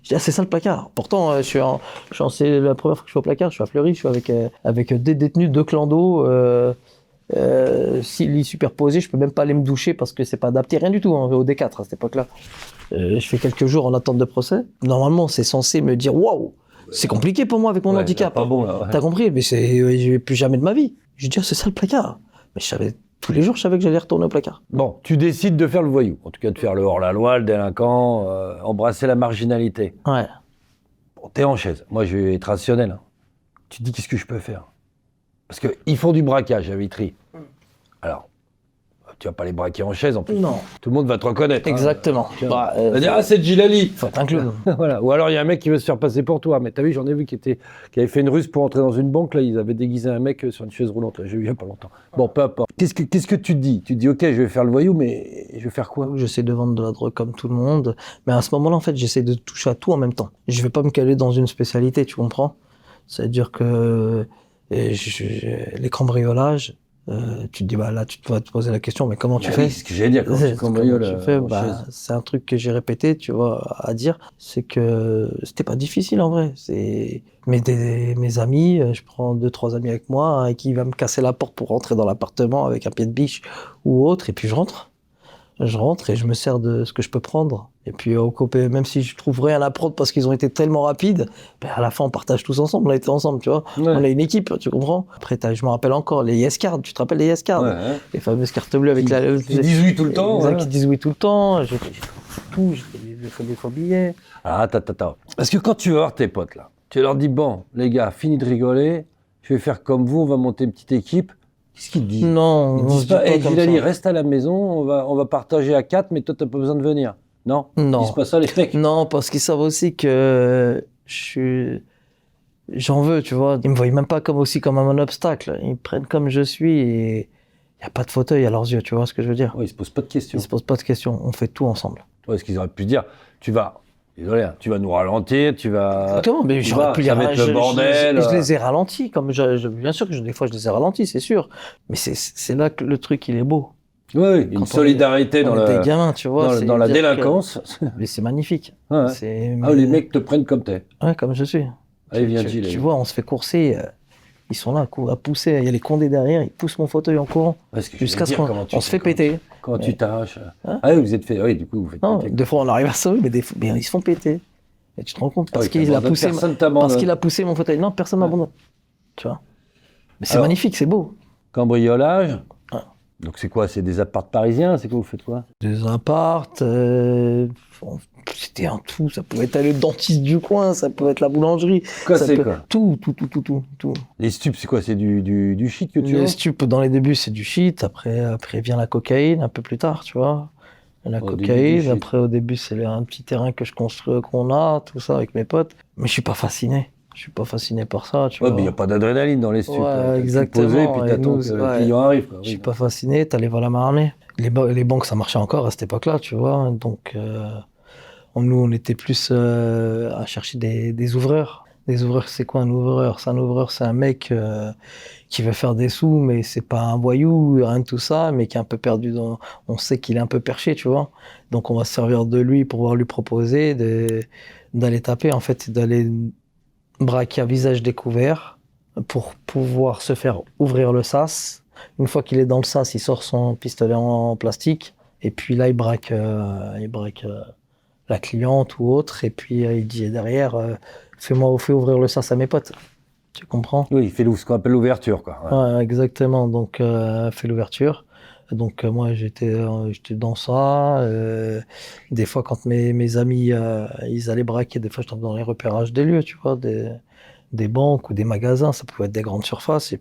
je dis, ah, c'est ça le placard. Pourtant, c'est la première fois que je suis au placard, je suis à Fleury, je suis avec des détenus, 2 clans d'eau, 6 lits superposés, je peux même pas aller me doucher parce que c'est pas adapté, rien du tout, hein, au D4 à cette époque-là. Je fais quelques jours en attente de procès. Normalement, c'est censé me dire, waouh, c'est compliqué pour moi avec mon Ouais, handicap. pas bon, là. Ouais. T'as compris? Mais je vais plus jamais de ma vie. Je dis, ah, c'est ça le placard. Mais tous les jours, je savais que j'allais retourner au placard. Bon, tu décides de faire le voyou, en tout cas de faire le hors-la-loi, le délinquant, embrasser la marginalité. Ouais. Bon, t'es en chaise. Moi, je vais être rationnel. Hein. Tu te dis, qu'est-ce que je peux faire? Parce qu'ils font du braquage à Vitry. Alors, tu vas pas les braquer en chaise en plus. Non. Tout le monde va te reconnaître. Exactement. Hein. Bah, On va dire, ah, c'est Djilali. faut être un clown. Voilà. Ou alors, il y a un mec qui veut se faire passer pour toi. Mais t'as vu, j'en ai vu qui avait fait une ruse pour entrer dans une banque. Là, ils avaient déguisé un mec sur une chaise roulante. Là, j'ai vu il y a pas longtemps. Bon, peu importe. Qu'est-ce que tu te dis? Tu te dis, ok, je vais faire le voyou, mais je vais faire quoi? J'essaie de vendre de la drogue comme tout le monde. Mais à ce moment-là, en fait, j'essaie de toucher à tout en même temps. Je vais pas me caler dans une spécialité, tu comprends? C'est-à-dire que les cambriolages, tu te dis, bah là, tu vas te poser la question, mais comment tu Bah fais? oui, c'est ce que j'allais dire quand tu cambrioles en chaise. C'est un truc que j'ai répété, tu vois, à dire, c'est que c'était pas difficile en vrai. Mes amis, je prends 2-3 amis avec moi, et qui va me casser la porte pour rentrer dans l'appartement avec un pied de biche ou autre, et puis je rentre. Je rentre et je me sers de ce que je peux prendre. Et puis au copé, même si je trouve rien à prendre parce qu'ils ont été tellement rapides, ben à la fin on partage tous ensemble, on a été ensemble, tu vois. Ouais. On est une équipe, tu comprends. Après je me rappelle encore les yes cards, tu te rappelles les yes cards? Ouais. Les fameuses cartes bleues avec Qui disent oui tout le temps. Qui disent oui tout le temps. J'ai tout, j'ai des faux billets. Ah, attends. Parce que quand tu vas voir tes potes là, tu leur dis, bon, les gars, fini de rigoler, je vais faire comme vous, on va monter une petite équipe. Qu'est-ce qu'ils te disent? Non, Ils on disent se dit pas, hey, comme Djilali, ça. reste à la maison, on va partager à 4, mais toi, t'as pas besoin de venir. Non? Non. Ils disent pas ça, les mecs? Non, parce qu'ils savent aussi que j'en veux, tu vois. Ils me voient même pas comme un obstacle. Ils me prennent comme je suis et il y a pas de fauteuil à leurs yeux, tu vois ce que je veux dire? Ouais, ils se posent pas de questions. Ils se posent pas de questions. On fait tout ensemble. Ouais, ce qu'ils auraient pu dire, désolé, hein, tu vas nous ralentir, tu vas. Exactement, mais j'aurais pu ça va être le bordel. Je les ai ralentis, bien sûr que des fois je les ai ralentis, c'est sûr. Mais c'est là que le truc il est beau. Oui, une solidarité on est des gamins, tu vois. dans la délinquance. Mais c'est magnifique. Ouais. Ah, les mecs te prennent comme t'es. Ouais, comme je suis. Allez, viens, Gilles. Tu vois, on se fait courser. Ils sont là à pousser. Il y a les condés derrière. Ils poussent mon fauteuil en courant. Jusqu'à ce qu'on se fait péter. Quand tu t'arraches. Hein? Ah oui, vous êtes fait. Oui, du coup, vous faites Non, péter. des fois on arrive à sauver, mais ils se font péter. Et tu te rends compte parce qu'il a poussé mon fauteuil. Non, personne m'abandonne. Tu vois. Mais c'est magnifique, c'est beau. Cambriolage. Ouais. Donc c'est quoi? C'est des apparts parisiens? C'est quoi? Vous faites quoi? Des apparts, c'était un tout. Ça pouvait être le dentiste du coin, ça pouvait être la boulangerie. Quoi, c'est quoi? Tout. Les stupes, c'est quoi? C'est du shit que tu Les as? stupes, dans les débuts, c'est du shit. Après vient la cocaïne, un peu plus tard, tu vois. La cocaïne. Après, au début, c'est un petit terrain que je construis, qu'on a, tout ça, avec mes potes. Mais je suis pas fasciné. Je suis pas fasciné par ça, tu vois. Ouais, mais il n'y a pas d'adrénaline dans les stupes. Ouais, exactement. Posé, puis t'attends que le client arrive. Quoi. Je suis pas fasciné, t'as les vols à main armée. Les banques, ça marchait encore à cette époque-là, tu vois. Donc, nous, on était plus à chercher des ouvreurs. Des ouvreurs, c'est quoi un ouvreur? Un ouvreur, c'est un mec qui veut faire des sous, mais c'est pas un voyou, rien de tout ça, mais qui est un peu perdu on sait qu'il est un peu perché, tu vois. Donc, on va se servir de lui pour pouvoir lui proposer d'aller taper, en fait, d'aller braquer à visage découvert pour pouvoir se faire ouvrir le sas. Une fois qu'il est dans le sas, il sort son pistolet en plastique et puis là il braque la cliente ou autre et puis il dit derrière fais ouvrir le sas à mes potes. Tu comprends? Oui, il fait ce qu'on appelle l'ouverture, quoi. Ouais, exactement. Donc fait l'ouverture. Donc moi j'étais dans ça. Des fois quand mes amis ils allaient braquer, des fois je tombe dans les repérages des lieux, tu vois, des banques ou des magasins, ça pouvait être des grandes surfaces. Et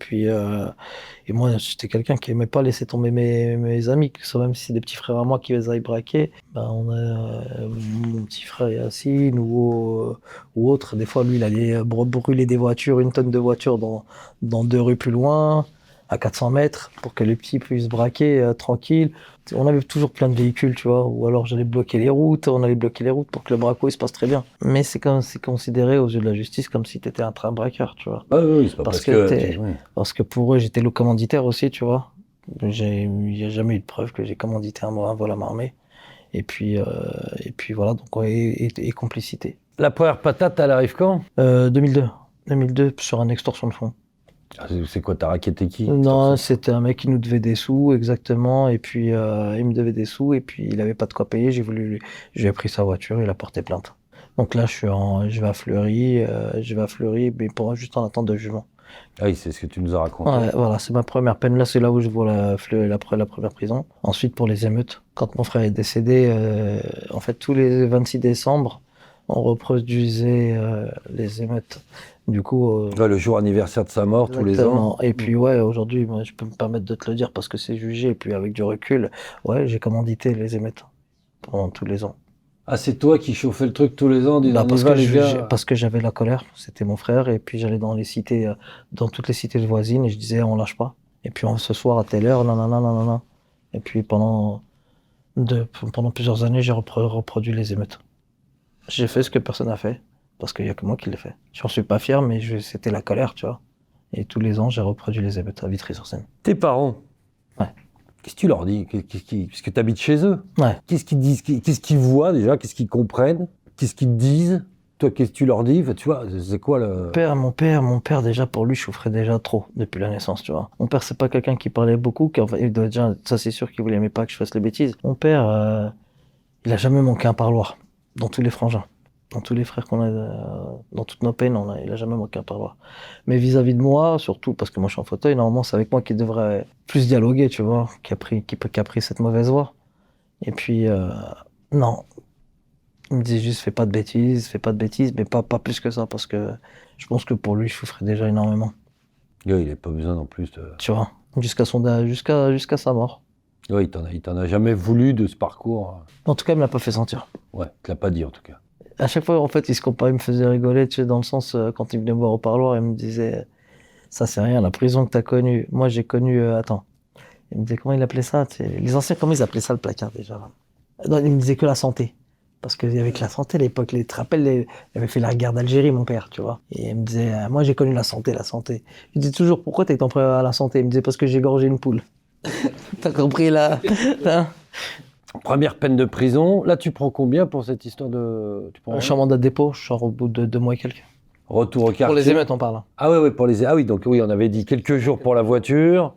moi, j'étais quelqu'un qui aimait pas laisser tomber mes amis, que ce soit même si c'est des petits frères à moi qui les aillent braquer. Ben, mon petit frère Yacine ou autre, des fois, lui, il allait brûler des voitures, une tonne de voitures dans 2 rues plus loin, à 400 mètres, pour que les petits puissent braquer tranquille. On avait toujours plein de véhicules, tu vois, ou alors j'allais bloquer les routes, on allait bloquer les routes pour que le braco il se passe très bien. Mais c'est considéré aux yeux de la justice comme si t'étais un train braqueur, tu vois. Ah oui, c'est pas Parce parce que que... oui. parce que pour eux, j'étais le commanditaire aussi, tu vois. Il n'y a jamais eu de preuve que j'ai commandité un vol à main armée. Et puis voilà, donc et complicité. La première patate, elle arrive quand? 2002. 2002 sur une extorsion de fonds. Ah, c'est quoi, t'as racketté qui? Non, c'était un mec qui nous devait des sous, exactement. Et puis, il me devait des sous, et puis il avait pas de quoi payer. Je lui ai pris sa voiture, il a porté plainte. Donc là, je vais à Fleury, mais juste en attente de jugement. Ah oui, c'est ce que tu nous as raconté. Ouais, voilà, c'est ma première peine. Là, c'est là où je vois la première prison. Ensuite, pour les émeutes. Quand mon frère est décédé, en fait, tous les 26 décembre, on reproduisait les émeutes. Du coup, Ouais, le jour anniversaire de sa mort, tous les ans. et puis ouais, aujourd'hui, moi, je peux me permettre de te le dire parce que c'est jugé. Et puis avec du recul, ouais, j'ai commandité les émeutes pendant tous les ans. Ah, c'est toi qui chauffais le truc tous les ans, en disant, Bah, on y va les gars. parce que j'avais la colère, c'était mon frère, et puis j'allais dans les cités, dans toutes les cités voisines, et je disais, on lâche pas. Et puis ce soir à telle heure, nanana, nanana. Et puis pendant plusieurs années, j'ai reproduit les émeutes. J'ai fait ce que personne n'a fait, parce qu'il y a que moi qui l'ai fait. J'en suis pas fier, mais c'était la colère, tu vois. Et tous les ans, j'ai reproduit les émeutes à Vitry-sur-Seine. Tes parents, Ouais. qu'est-ce que tu leur dis? Parce que tu habites chez eux. Ouais. Qu'est-ce qu'ils disent? Qu'est-ce qu'ils voient déjà? Qu'est-ce qu'ils comprennent? Qu'est-ce qu'ils te disent? Toi, qu'est-ce que tu leur dis? Enfin, tu vois, c'est quoi le... Mon père, déjà, pour lui, je souffrais déjà trop depuis la naissance, tu vois. Mon père, c'est pas quelqu'un qui parlait beaucoup, enfin, il doit déjà, ça c'est sûr qu'il voulait aimait pas que je fasse les bêtises. Mon père, il a jamais manqué un parloir, dans tous les frangins, dans tous les frères qu'on a, dans toutes nos peines, il a jamais manqué un parloir. Mais vis-à-vis de moi, surtout parce que moi je suis en fauteuil, normalement c'est avec moi qu'il devrait plus dialoguer, tu vois, qui a pris cette mauvaise voie. Et puis, non. Il me disait juste fais pas de bêtises, mais pas plus que ça, parce que je pense que pour lui, je souffrais déjà énormément. Gars, il n'a pas besoin non plus de... Tu vois, jusqu'à sa mort. Ouais, il t'en a jamais voulu de ce parcours. En tout cas, il me l'a pas fait sentir. Ouais, il te l'a pas dit en tout cas. À chaque fois, en fait, il se comparait, il me faisait rigoler, tu sais, dans le sens, quand il venait me voir au parloir, il me disait, ça c'est rien, la prison que t'as connue. Moi, j'ai connu, attends. Il me disait, comment il appelait ça, tu sais, les anciens, comment ils appelaient ça, le placard, déjà? Non, il me disait que la santé. Parce que avec la santé, à l'époque, tu te rappelles, il avait fait la guerre d'Algérie, mon père, tu vois. Et il me disait, moi, j'ai connu la santé, la santé. Je dis toujours, pourquoi t'es ton frère à la santé? Il me disait, parce que j'ai gorgé une poule. T'as compris, là? Hein. Première peine de prison. Là, tu prends combien pour cette histoire de... Tu prends Je suis en mandat de dépôt, je sors au bout de 2 mois et quelques. retour au quartier. Pour les émeutes, on parle. Ah ouais, pour les... Ah oui, donc oui, on avait dit quelques jours pour la voiture,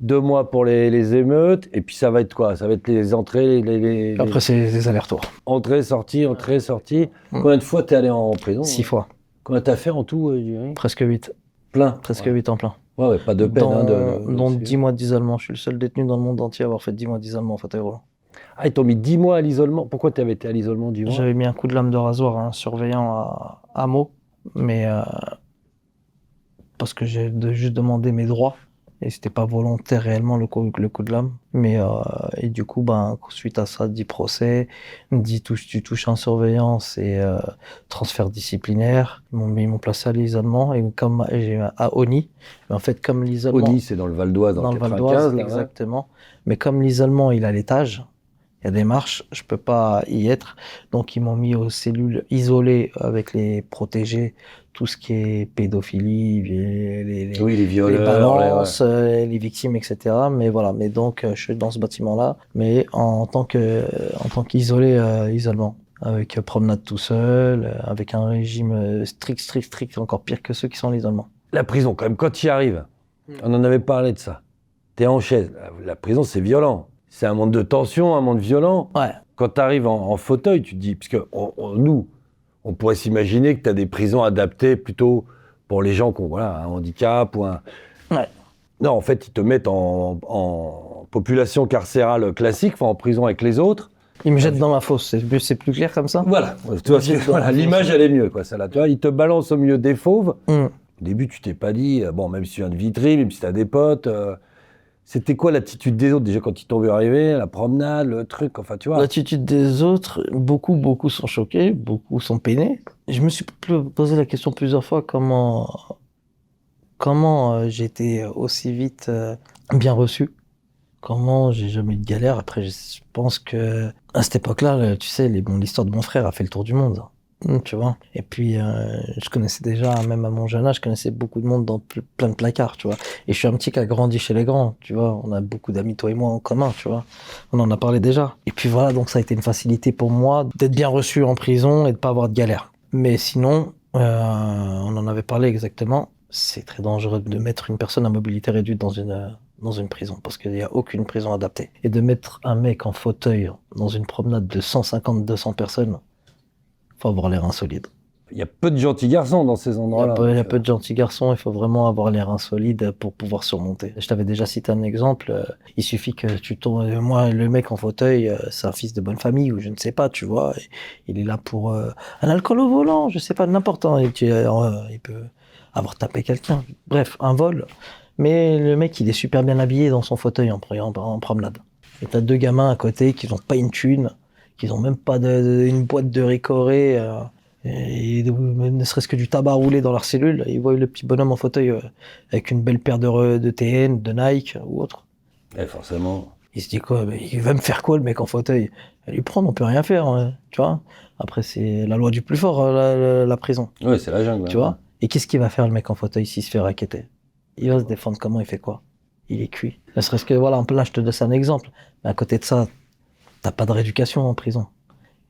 2 mois pour les émeutes, et puis ça va être quoi? Ça va être les entrées, Après, c'est des allers-retours. entrées, sorties, entrées, sorties. Combien de fois t'es allé en prison? 6 fois. Combien t'as fait en tout, Jerry? Presque 8. Plein. Presque Ouais. 8 en plein. Ouais, pas de peine. Dans 10 mois d'isolement. Je suis le seul détenu dans le monde entier à avoir fait 10 mois d'isolement en fauteuil roulant. Ah, ils t'ont mis 10 mois à l'isolement. Pourquoi t'avais été à l'isolement 10 mois? J'avais mis un coup de lame de rasoir à un surveillant à Meaux, mais parce que j'ai juste demandé mes droits et c'était pas volontaire réellement le coup de lame. Mais et du coup, suite à ça, 10 procès, 10 tu touches un surveillant, c'est transfert disciplinaire. Ils m'ont placé à l'isolement et comme j'ai à Oni, mais en fait comme l'isolement Oni, c'est dans le Val d'Oise, dans le Val 95, d'Oise, là, exactement. Mais comme l'isolement, il a l'étage, il y a des marches, je peux pas y être. Donc ils m'ont mis aux cellules isolées avec les protégés, tout ce qui est pédophilie, Oui, les les violeurs, balances, les victimes, etc. Mais voilà, mais donc je suis dans ce bâtiment-là, mais en tant qu'isolé, isolement. Avec promenade tout seul, avec un régime strict, encore pire que ceux qui sont en isolement. La prison, quand même, quand tu y arrives, on en avait parlé de ça. T'es en chaise. La prison, c'est violent. C'est un monde de tension, un monde violent. Ouais. Quand tu arrives en fauteuil, tu te dis, parce que nous, on pourrait s'imaginer que tu as des prisons adaptées plutôt pour les gens qui ont un handicap ou un... Ouais. Non, en fait, ils te mettent en population carcérale classique, en prison avec les autres. Il me jette dans ma fosse, c'est plus clair comme ça? Voilà, tu vois, voilà, l'image elle est mieux, quoi, celle-là. Tu vois, il te balance au milieu des fauves. Mm. Au début, tu t'es pas dit, bon, même si tu viens de Vitry, même si tu as des potes, c'était quoi l'attitude des autres déjà quand ils t'ont vu arriver, la promenade, le truc, enfin, tu vois. L'attitude des autres, beaucoup sont choqués, beaucoup sont peinés. Je me suis posé la question plusieurs fois comment j'ai été aussi vite bien reçu. Comment j'ai jamais eu de galère. Après, je pense que à cette époque-là, tu sais, l'histoire de mon frère a fait le tour du monde. Tu vois. Et puis, je connaissais déjà, même à mon jeune âge, je connaissais beaucoup de monde dans plein de placards, tu vois. Et je suis un petit qui a grandi chez les grands, tu vois. On a beaucoup d'amis, toi et moi, en commun, tu vois. On en a parlé déjà. Et puis voilà, donc ça a été une facilité pour moi d'être bien reçu en prison et de pas avoir de galère. Mais sinon, on en avait parlé exactement. C'est très dangereux de mettre une personne à mobilité réduite dans une prison, parce qu'il n'y a aucune prison adaptée. Et de mettre un mec en fauteuil dans une promenade de 150-200 personnes, faut avoir l'air insolide. Il y a peu de gentils garçons dans ces endroits-là. Il y a peu de gentils garçons, il faut vraiment avoir l'air insolide pour pouvoir surmonter. Je t'avais déjà cité un exemple, il suffit que tu tombes, moi, le mec en fauteuil, c'est un fils de bonne famille, ou je ne sais pas, tu vois, il est là pour un alcool au volant, je sais pas, n'importe, hein, il peut avoir tapé quelqu'un, bref, un vol. Mais le mec, il est super bien habillé dans son fauteuil en promenade. Et t'as deux gamins à côté qui n'ont pas une thune, qui n'ont même pas une boîte de Ricoré, et ne serait-ce que du tabac roulé dans leur cellule. Ils voient le petit bonhomme en fauteuil avec une belle paire de TN, de Nike ou autre. Et forcément. Il se dit quoi? Il va me faire quoi, le mec en fauteuil? À lui prendre, on peut rien faire, hein, tu vois. Après, c'est la loi du plus fort, la prison. Oui, c'est la jungle. Tu vois. Et qu'est-ce qu'il va faire, le mec en fauteuil, s'il se fait racketter? Il va se défendre comment? Il fait quoi? Il est cuit. Ne serait-ce que, voilà, là, je te donne un exemple. Mais à côté de ça, t'as pas de rééducation en prison.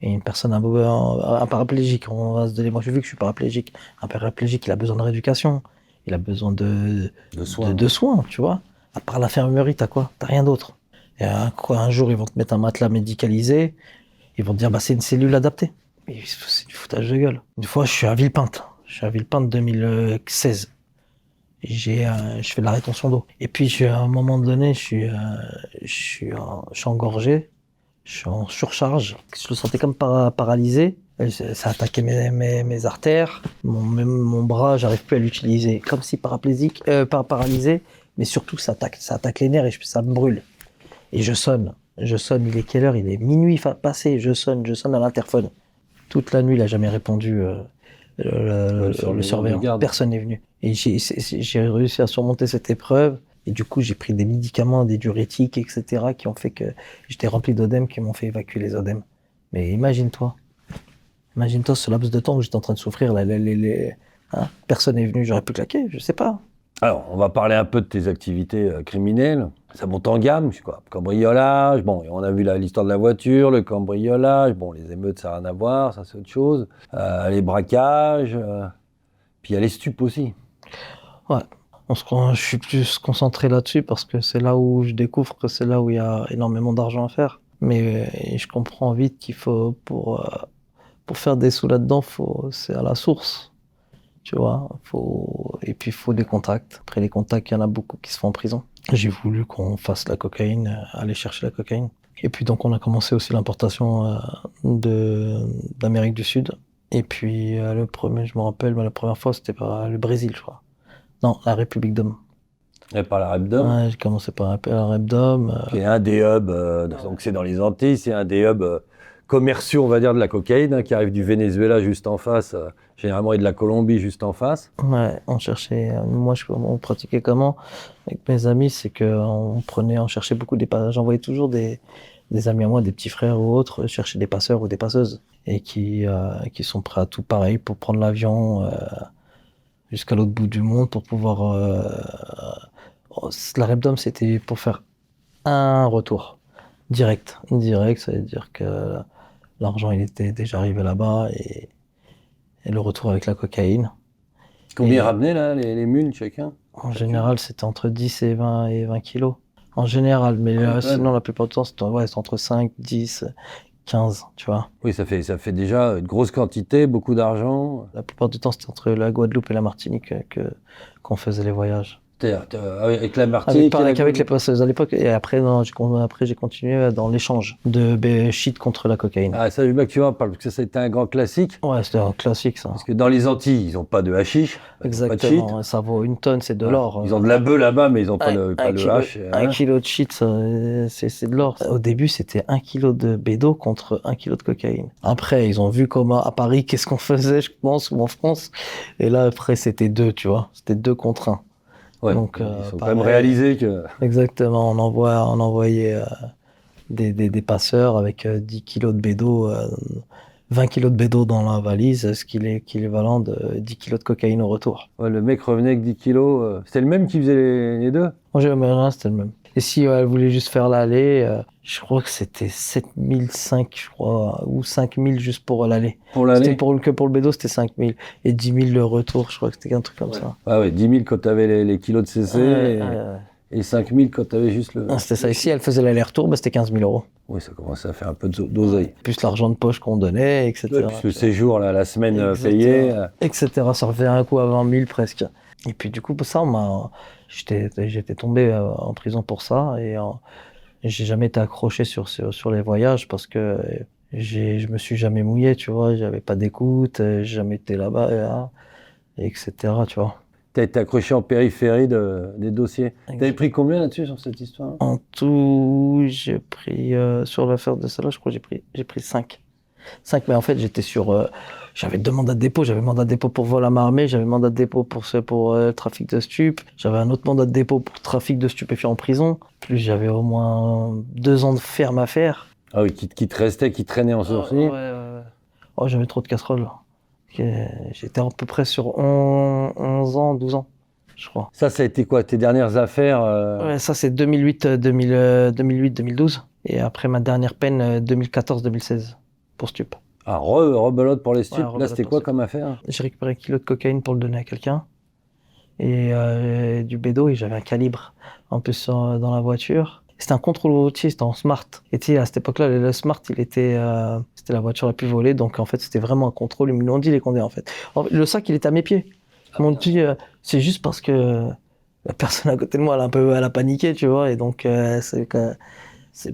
Et une personne, un paraplégique, on va se donner, moi j'ai vu que je suis paraplégique. Un paraplégique, il a besoin de rééducation. Il a besoin de soins, tu vois. À part l'infirmerie, t'as quoi? T'as rien d'autre. Et un jour, ils vont te mettre un matelas médicalisé. Ils vont te dire, bah, c'est une cellule adaptée. Mais c'est du foutage de gueule. Une fois, je suis à Villepinte. Je suis à Villepinte 2016. Je fais de la rétention d'eau. Et puis, à un moment donné, je suis engorgé, je suis en surcharge. Je le sentais comme paralysé. Ça attaquait mes artères, mon bras, j'arrive plus à l'utiliser. Comme si paraplégique, paralysé, mais surtout ça attaque les nerfs et ça me brûle. Et je sonne, il est quelle heure? Il est minuit passé, je sonne à l'interphone. Toute la nuit, il a jamais répondu. Le surveillant, personne n'est venu. Et j'ai réussi à surmonter cette épreuve. Et du coup, j'ai pris des médicaments, des diurétiques, etc., qui ont fait que j'étais rempli d'œdèmes, qui m'ont fait évacuer les œdèmes. Mais imagine-toi ce laps de temps où j'étais en train de souffrir. Hein, personne n'est venu, j'aurais pu claquer, je sais pas. Alors, on va parler un peu de tes activités criminelles. Ça monte en gamme, c'est quoi? Cambriolage, bon, on a vu l'histoire de la voiture, le cambriolage, bon, les émeutes, ça n'a rien à voir, ça c'est autre chose. Les braquages, puis il y a les stupes aussi. Ouais, je suis plus concentré là-dessus parce que c'est là où je découvre que c'est là où il y a énormément d'argent à faire. Mais je comprends vite qu'il faut, pour faire des sous là-dedans, c'est à la source. Tu vois, et puis il faut des contacts. Après les contacts, il y en a beaucoup qui se font en prison. J'ai voulu qu'on fasse la cocaïne, aller chercher la cocaïne. Et puis donc on a commencé aussi l'importation d'Amérique du Sud. Et puis je me rappelle, la première fois c'était par le Brésil, je crois. Non, la République Dom. Et par la Repdom. Ouais, j'ai commencé par la Repdom. Qui est un des hubs, donc c'est dans les Antilles, c'est un des hubs commerciaux, on va dire, de la cocaïne, hein, qui arrive du Venezuela juste en face, généralement et de la Colombie juste en face. Ouais, on cherchait, on pratiquait comment avec mes amis, c'est on cherchait beaucoup j'envoyais toujours des amis à moi, des petits frères ou autres, chercher des passeurs ou des passeuses, et qui sont prêts à tout pareil pour prendre l'avion jusqu'à l'autre bout du monde pour pouvoir. La Repdom, c'était pour faire un retour direct, ça veut dire que l'argent il était déjà arrivé là-bas et le retour avec la cocaïne. Combien ramenaient là les mules chacun? En général, c'était entre 10 et 20 kilos. En général, mais sinon la plupart du temps c'est entre 5, 10, 15, tu vois. Oui, ça fait déjà une grosse quantité, beaucoup d'argent. La plupart du temps c'était entre la Guadeloupe et la Martinique qu'on faisait les voyages. Avec la Martinique Avec les passeuses à l'époque. Et après, non, j'ai continué dans l'échange de shit contre la cocaïne. Ah, ça, je veux bien que tu en parles, parce que ça a été un grand classique. Ouais, c'était un classique, ça. Parce que dans les Antilles, ils n'ont pas de hashish, ils n'ont pas de shit. Exactement, ça vaut une tonne, c'est de l'or. Ils ont de la bœuf là-bas, mais ils n'ont pas le hash. Un kilo de shit, c'est de l'or. Au début, c'était 1 kilo de bédo contre 1 kilo de cocaïne. Après, ils ont vu comment, à Paris, qu'est-ce qu'on faisait, je pense, ou en France. Et là, après, c'était 2, tu vois. C'était 2 contre 1. Ouais, donc, ils ont quand même réalisé que... Exactement, on envoyait des passeurs avec 10 kilos de bédo, 20 kilos de bédo dans la valise, ce qui est équivalent de 10 kilos de cocaïne au retour. Ouais, le mec revenait avec 10 kilos. C'était le même qui faisait les deux? Non, c'était le même. Et si elle voulait juste faire l'aller, je crois que c'était 7005, je crois, ou 5000 juste pour l'aller. Pour l'aller? Que pour le bédo, c'était 5000. Et 10 000 le retour, je crois que c'était un truc comme ça. Ah ouais, 10 000 quand t'avais les kilos de CC et 5 000 quand t'avais juste le... C'était ça. Ici, elle faisait l'aller-retour, c'était 15 000 euros. Oui, ça commençait à faire un peu d'oseille. Plus l'argent de poche qu'on donnait, etc. Ouais, plus le séjour, la semaine payée. Etc. Ça refaisait un coup à 20 000 presque. Et puis du coup, pour ça, j'étais tombé en prison pour ça. Et j'ai jamais été accroché sur les voyages parce que je me suis jamais mouillé, tu vois. J'avais pas d'écoute, j'ai jamais été là-bas, etc. Tu vois. T'as été accroché en périphérie des dossiers. T'avais pris combien là-dessus sur cette histoire? En tout, j'ai pris, sur l'affaire de celle-là, je crois que j'ai pris 5. 5, mais en fait, j'étais j'avais 2 mandats de dépôt. J'avais mandat de dépôt pour vol à main armée, j'avais mandat de dépôt pour trafic de stupes, j'avais un autre mandat de dépôt pour trafic de stupéfiants en prison. Plus j'avais au moins 2 ans de ferme à faire. Ah oui, qui te restait, qui traînait en sursis. Oh, j'avais trop de casseroles. J'étais à peu près sur 11 ans, 12 ans, je crois. Ça a été quoi, tes dernières affaires Ouais, ça c'est 2008-2012. Et après ma dernière peine, 2014-2016, pour stup. Ah, rebelote pour les stupes. Ouais, là, c'était quoi comme affaire? J'ai récupéré 1 kilo de cocaïne pour le donner à quelqu'un. Et du bédo, et j'avais un calibre en plus dans la voiture. C'était un contrôle routier, c'était en smart. Et tu sais, à cette époque-là, le smart, c'était la voiture la plus volée. Donc en fait, c'était vraiment un contrôle. Ils me l'ont dit, les condés, en fait. Le sac, il était à mes pieds. Ils m'ont dit, c'est juste parce que la personne à côté de moi, elle a paniqué, tu vois. Et donc, c'est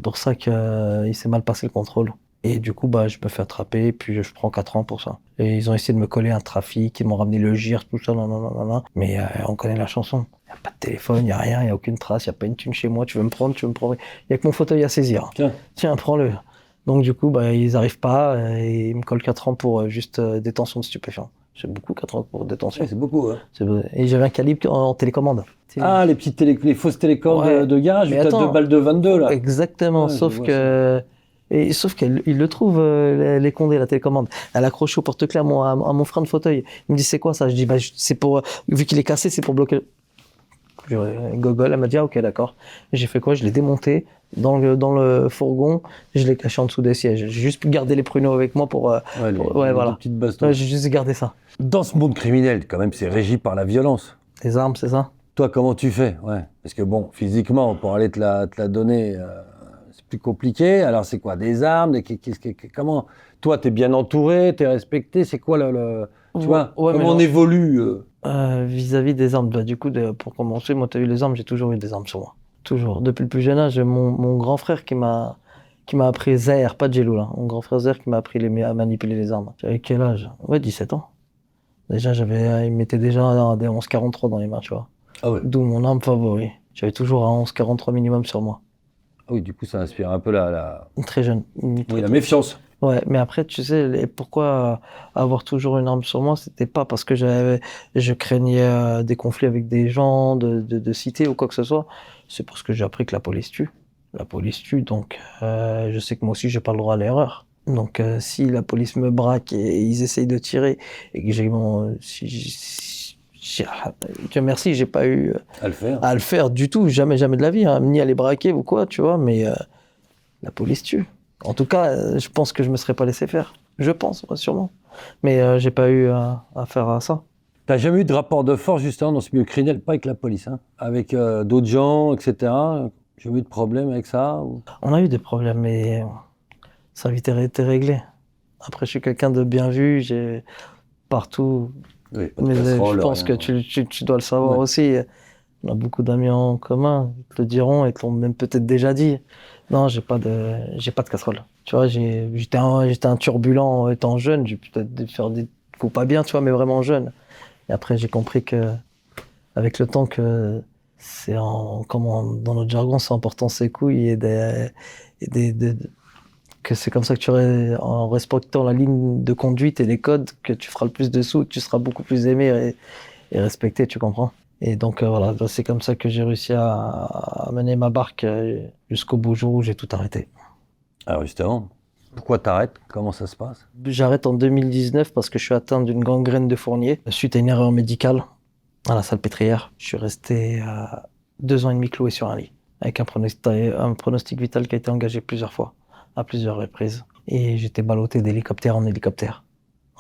pour ça qu'il s'est mal passé le contrôle. Et du coup, je me fais attraper, puis je prends 4 ans pour ça. Et ils ont essayé de me coller un trafic, ils m'ont ramené le GIR, tout ça, non. Mais on connaît la chanson. Il n'y a pas de téléphone, il n'y a rien, il n'y a aucune trace, il n'y a pas une thune chez moi. Tu veux me prendre, Il n'y a que mon fauteuil à saisir. Tiens, prends-le. Donc du coup, ils n'arrivent pas et ils me collent 4 ans pour juste détention de stupéfiants. C'est beaucoup, 4 ans pour détention. Ouais, c'est beaucoup, hein. Et j'avais un calibre en télécommande. Ah, les fausses télécommandes de garage, où t'as 2 balles de 22, là. Exactement, sauf qu'elle le trouve, les condés, la télécommande. Elle accroche au porte-clés à mon frein de fauteuil. Il me dit, c'est quoi ça? Je dis, c'est pour, vu qu'il est cassé, c'est pour bloquer. Gogol, elle m'a dit, ah, ok, d'accord. J'ai fait quoi? Je l'ai démonté dans le fourgon, je l'ai caché en dessous des sièges. J'ai juste pu garder les pruneaux avec moi pour voilà. Petites bastons. J'ai juste gardé ça. Dans ce monde criminel, quand même, c'est régi par la violence. Les armes, c'est ça? Toi, comment tu fais? Ouais. Parce que bon, physiquement, pour aller te la donner, c'est plus compliqué. Alors, c'est quoi? Des armes? Comment? Toi, t'es bien entouré, t'es respecté. C'est quoi tu vois? Comment on évolue vis-à-vis des armes? Du coup, pour commencer, moi, t'as vu les armes, j'ai toujours eu des armes sur moi. Toujours. Depuis le plus jeune âge, mon grand frère qui m'a appris, Zahir, pas Djelou, là. Mon grand frère Zahir qui m'a appris à manipuler les armes. J'avais quel âge? Ouais, 17 ans. Déjà, il me mettait déjà des 11-43 dans les mains, tu vois. Ah ouais. D'où mon arme favori. J'avais toujours un 11-43 minimum sur moi. Ah oui, du coup, ça inspire un peu la... Très jeune. Oui, la méfiance. Ouais, mais après, tu sais, pourquoi avoir toujours une arme sur moi, c'était pas parce que je craignais des conflits avec des gens de cité ou quoi que ce soit. C'est parce que j'ai appris que la police tue. La police tue, donc je sais que moi aussi, j'ai pas le droit à l'erreur. Donc si la police me braque et ils essayent de tirer et que Dieu merci, j'ai pas eu à le faire du tout, jamais de la vie, hein, ni à les braquer ou quoi, tu vois, mais la police tue. En tout cas, je pense que je me serais pas laissé faire. Je pense, sûrement. Mais j'ai pas eu à faire à ça. T'as jamais eu de rapport de force, justement, dans ce milieu criminel, pas avec la police, hein, avec d'autres gens, etc. Jamais eu de problème avec ça On a eu des problèmes, mais ça a vite été réglé. Après, je suis quelqu'un de bien vu, j'ai partout... Oui, mais je pense que tu dois le savoir aussi. On a beaucoup d'amis en commun, ils te le diront et te l'ont même peut-être déjà dit. Non, j'ai pas de casserole. Tu vois, j'étais un turbulent étant jeune, j'ai peut-être faire des coups pas bien, tu vois, mais vraiment jeune. Et après, j'ai compris que, avec le temps, que dans notre jargon, c'est en portant ses couilles que c'est comme ça que en respectant la ligne de conduite et les codes, que tu feras le plus de sous, que tu seras beaucoup plus aimé et respecté, tu comprends? Et donc voilà, c'est comme ça que j'ai réussi à mener ma barque jusqu'au beau jour où j'ai tout arrêté. Alors justement, pourquoi t'arrêtes? Comment ça se passe? J'arrête en 2019 parce que je suis atteint d'une gangrène de fournier suite à une erreur médicale à la salpêtrière. Je suis resté 2 ans et demi cloué sur un lit avec un pronostic vital qui a été engagé plusieurs fois, à plusieurs reprises. Et j'étais ballotté d'hélicoptère en hélicoptère.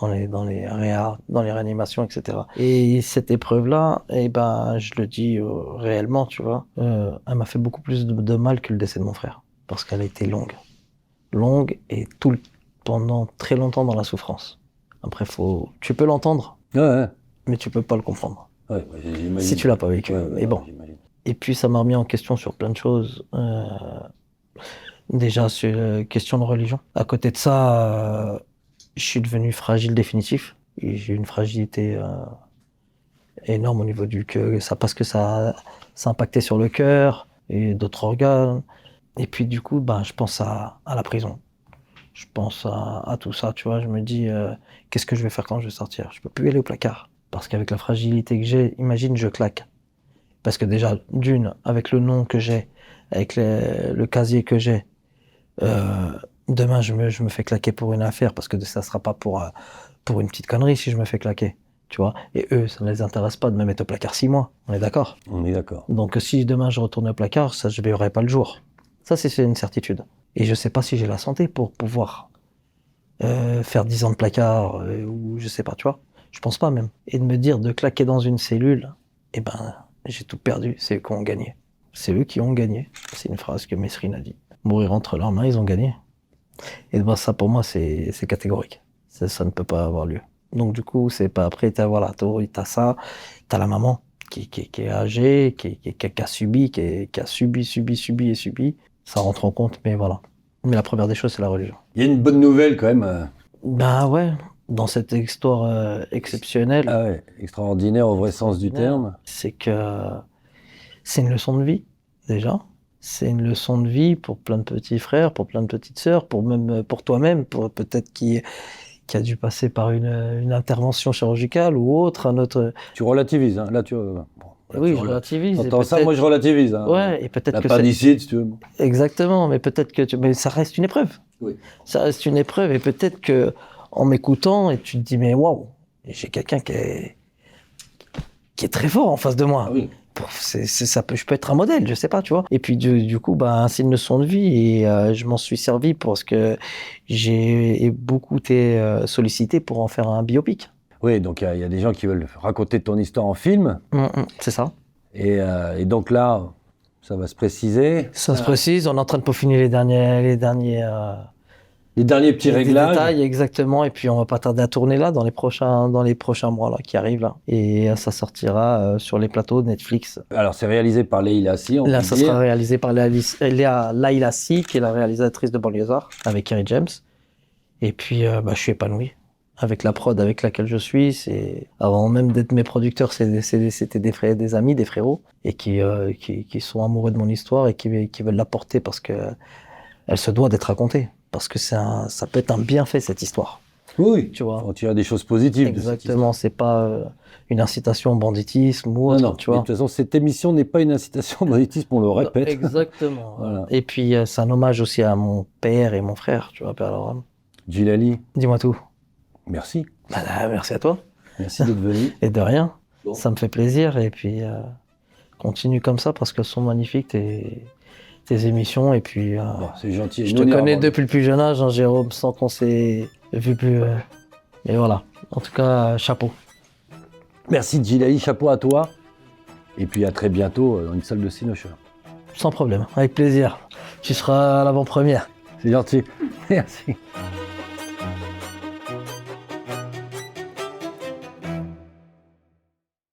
On est dans les réa, dans les réanimations, etc. Et cette épreuve-là, eh ben, je le dis réellement, tu vois, elle m'a fait beaucoup plus de mal que le décès de mon frère. Parce qu'elle a été longue. Longue et pendant très longtemps dans la souffrance. Après, tu peux l'entendre, Ouais, mais tu peux pas le comprendre. ouais, j'imagine. Si tu l'as pas vécu. Ouais, Mais bon. j'imagine. Et puis, ça m'a remis en question sur plein de choses. Déjà, sur question de religion. À côté de ça, je suis devenu fragile définitif. Et j'ai une fragilité énorme au niveau du cœur. Parce que ça impactait sur le cœur et d'autres organes. Et puis, du coup, je pense à la prison. Je pense à tout ça, tu vois. Je me dis, qu'est-ce que je vais faire quand je vais sortir? Je peux plus aller au placard. Parce qu'avec la fragilité que j'ai, imagine, je claque. Parce que déjà, avec le nom que j'ai, avec le casier que j'ai, demain, je me fais claquer pour une affaire, parce que ça sera pas pour une petite connerie si je me fais claquer, tu vois. Et eux, ça ne les intéresse pas de me mettre au placard 6 mois, on est d'accord? On est d'accord. Donc si demain je retourne au placard, ça, je ne verrai pas le jour. Ça, c'est une certitude. Et je sais pas si j'ai la santé pour pouvoir faire 10 ans de placard, ou je sais pas, tu vois. Je pense pas même. Et de me dire de claquer dans une cellule, eh ben, j'ai tout perdu, c'est eux qui ont gagné. C'est eux qui ont gagné. C'est une phrase que Mesrine a dit. Mourir entre leurs mains, ils ont gagné. Et ça, pour moi, c'est catégorique. Ça ne peut pas avoir lieu. Donc, du coup, c'est pas après, t'as ça, t'as la maman qui est âgée, qui a subi, qui a subi. Ça rentre en compte, mais voilà. Mais la première des choses, c'est la religion. Il y a une bonne nouvelle quand même. Ben ouais, dans cette histoire exceptionnelle. Ah ouais, extraordinaire au vrai sens du terme. C'est que c'est une leçon de vie, déjà. C'est une leçon de vie pour plein de petits frères, pour plein de petites sœurs, pour toi-même, pour peut-être qui a dû passer par une intervention chirurgicale ou autre, un autre. Tu relativises, hein. Là, Oui, je relativise. T'entends ça, moi je relativise. Hein. Ouais, et peut-être que l'appendicite, si tu veux. Exactement, mais peut-être que mais ça reste une épreuve. Oui. Ça reste une épreuve, et peut-être que en m'écoutant, et tu te dis mais waouh, j'ai quelqu'un qui est très fort en face de moi. Ah oui. Je peux être un modèle, je sais pas, tu vois. Et puis du coup, c'est une leçon de vie, et je m'en suis servi parce que j'ai beaucoup été sollicité pour en faire un biopic. Oui, donc il y a des gens qui veulent raconter ton histoire en film. C'est ça. Et donc là, ça va se préciser. Ça se précise, on est en train de peaufiner les derniers petits réglages. Détails, exactement, et puis on va pas tarder à tourner là dans les prochains mois là qui arrivent là, et ça sortira sur les plateaux de Netflix. Alors c'est réalisé par Leïla Si. Là, ça sera réalisé par Leïla Si, qui est la réalisatrice de Banlieusard, avec Kerry James. Et puis je suis épanoui avec la prod avec laquelle je suis. C'est avant même d'être mes producteurs, c'était des amis, des frérots, et qui sont amoureux de mon histoire et qui veulent la porter parce que elle se doit d'être racontée. Parce que ça peut être un bienfait, cette histoire. Oui, tu vois. On tire des choses positives. Exactement, c'est pas une incitation au banditisme ou autre. Non, tu vois. De toute façon, cette émission n'est pas une incitation au banditisme, on le répète. Exactement. Voilà. Et puis, c'est un hommage aussi à mon père et mon frère, tu vois, Père Laurent. Djilali. Dis-moi tout. Merci. Merci à toi. Merci d'être venu. Et de rien. Bon. Ça me fait plaisir. Et puis, continue comme ça parce qu'elles sont magnifiques, tes émissions. Et puis, c'est gentil. Je te connais depuis le plus jeune âge, hein, Jérôme, sans qu'on s'est vu plus. Mais voilà. En tout cas, chapeau. Merci Djilali, chapeau à toi. Et puis à très bientôt dans une salle de cinéma. Sans problème, avec plaisir. Tu seras à l'avant-première. C'est gentil. Merci.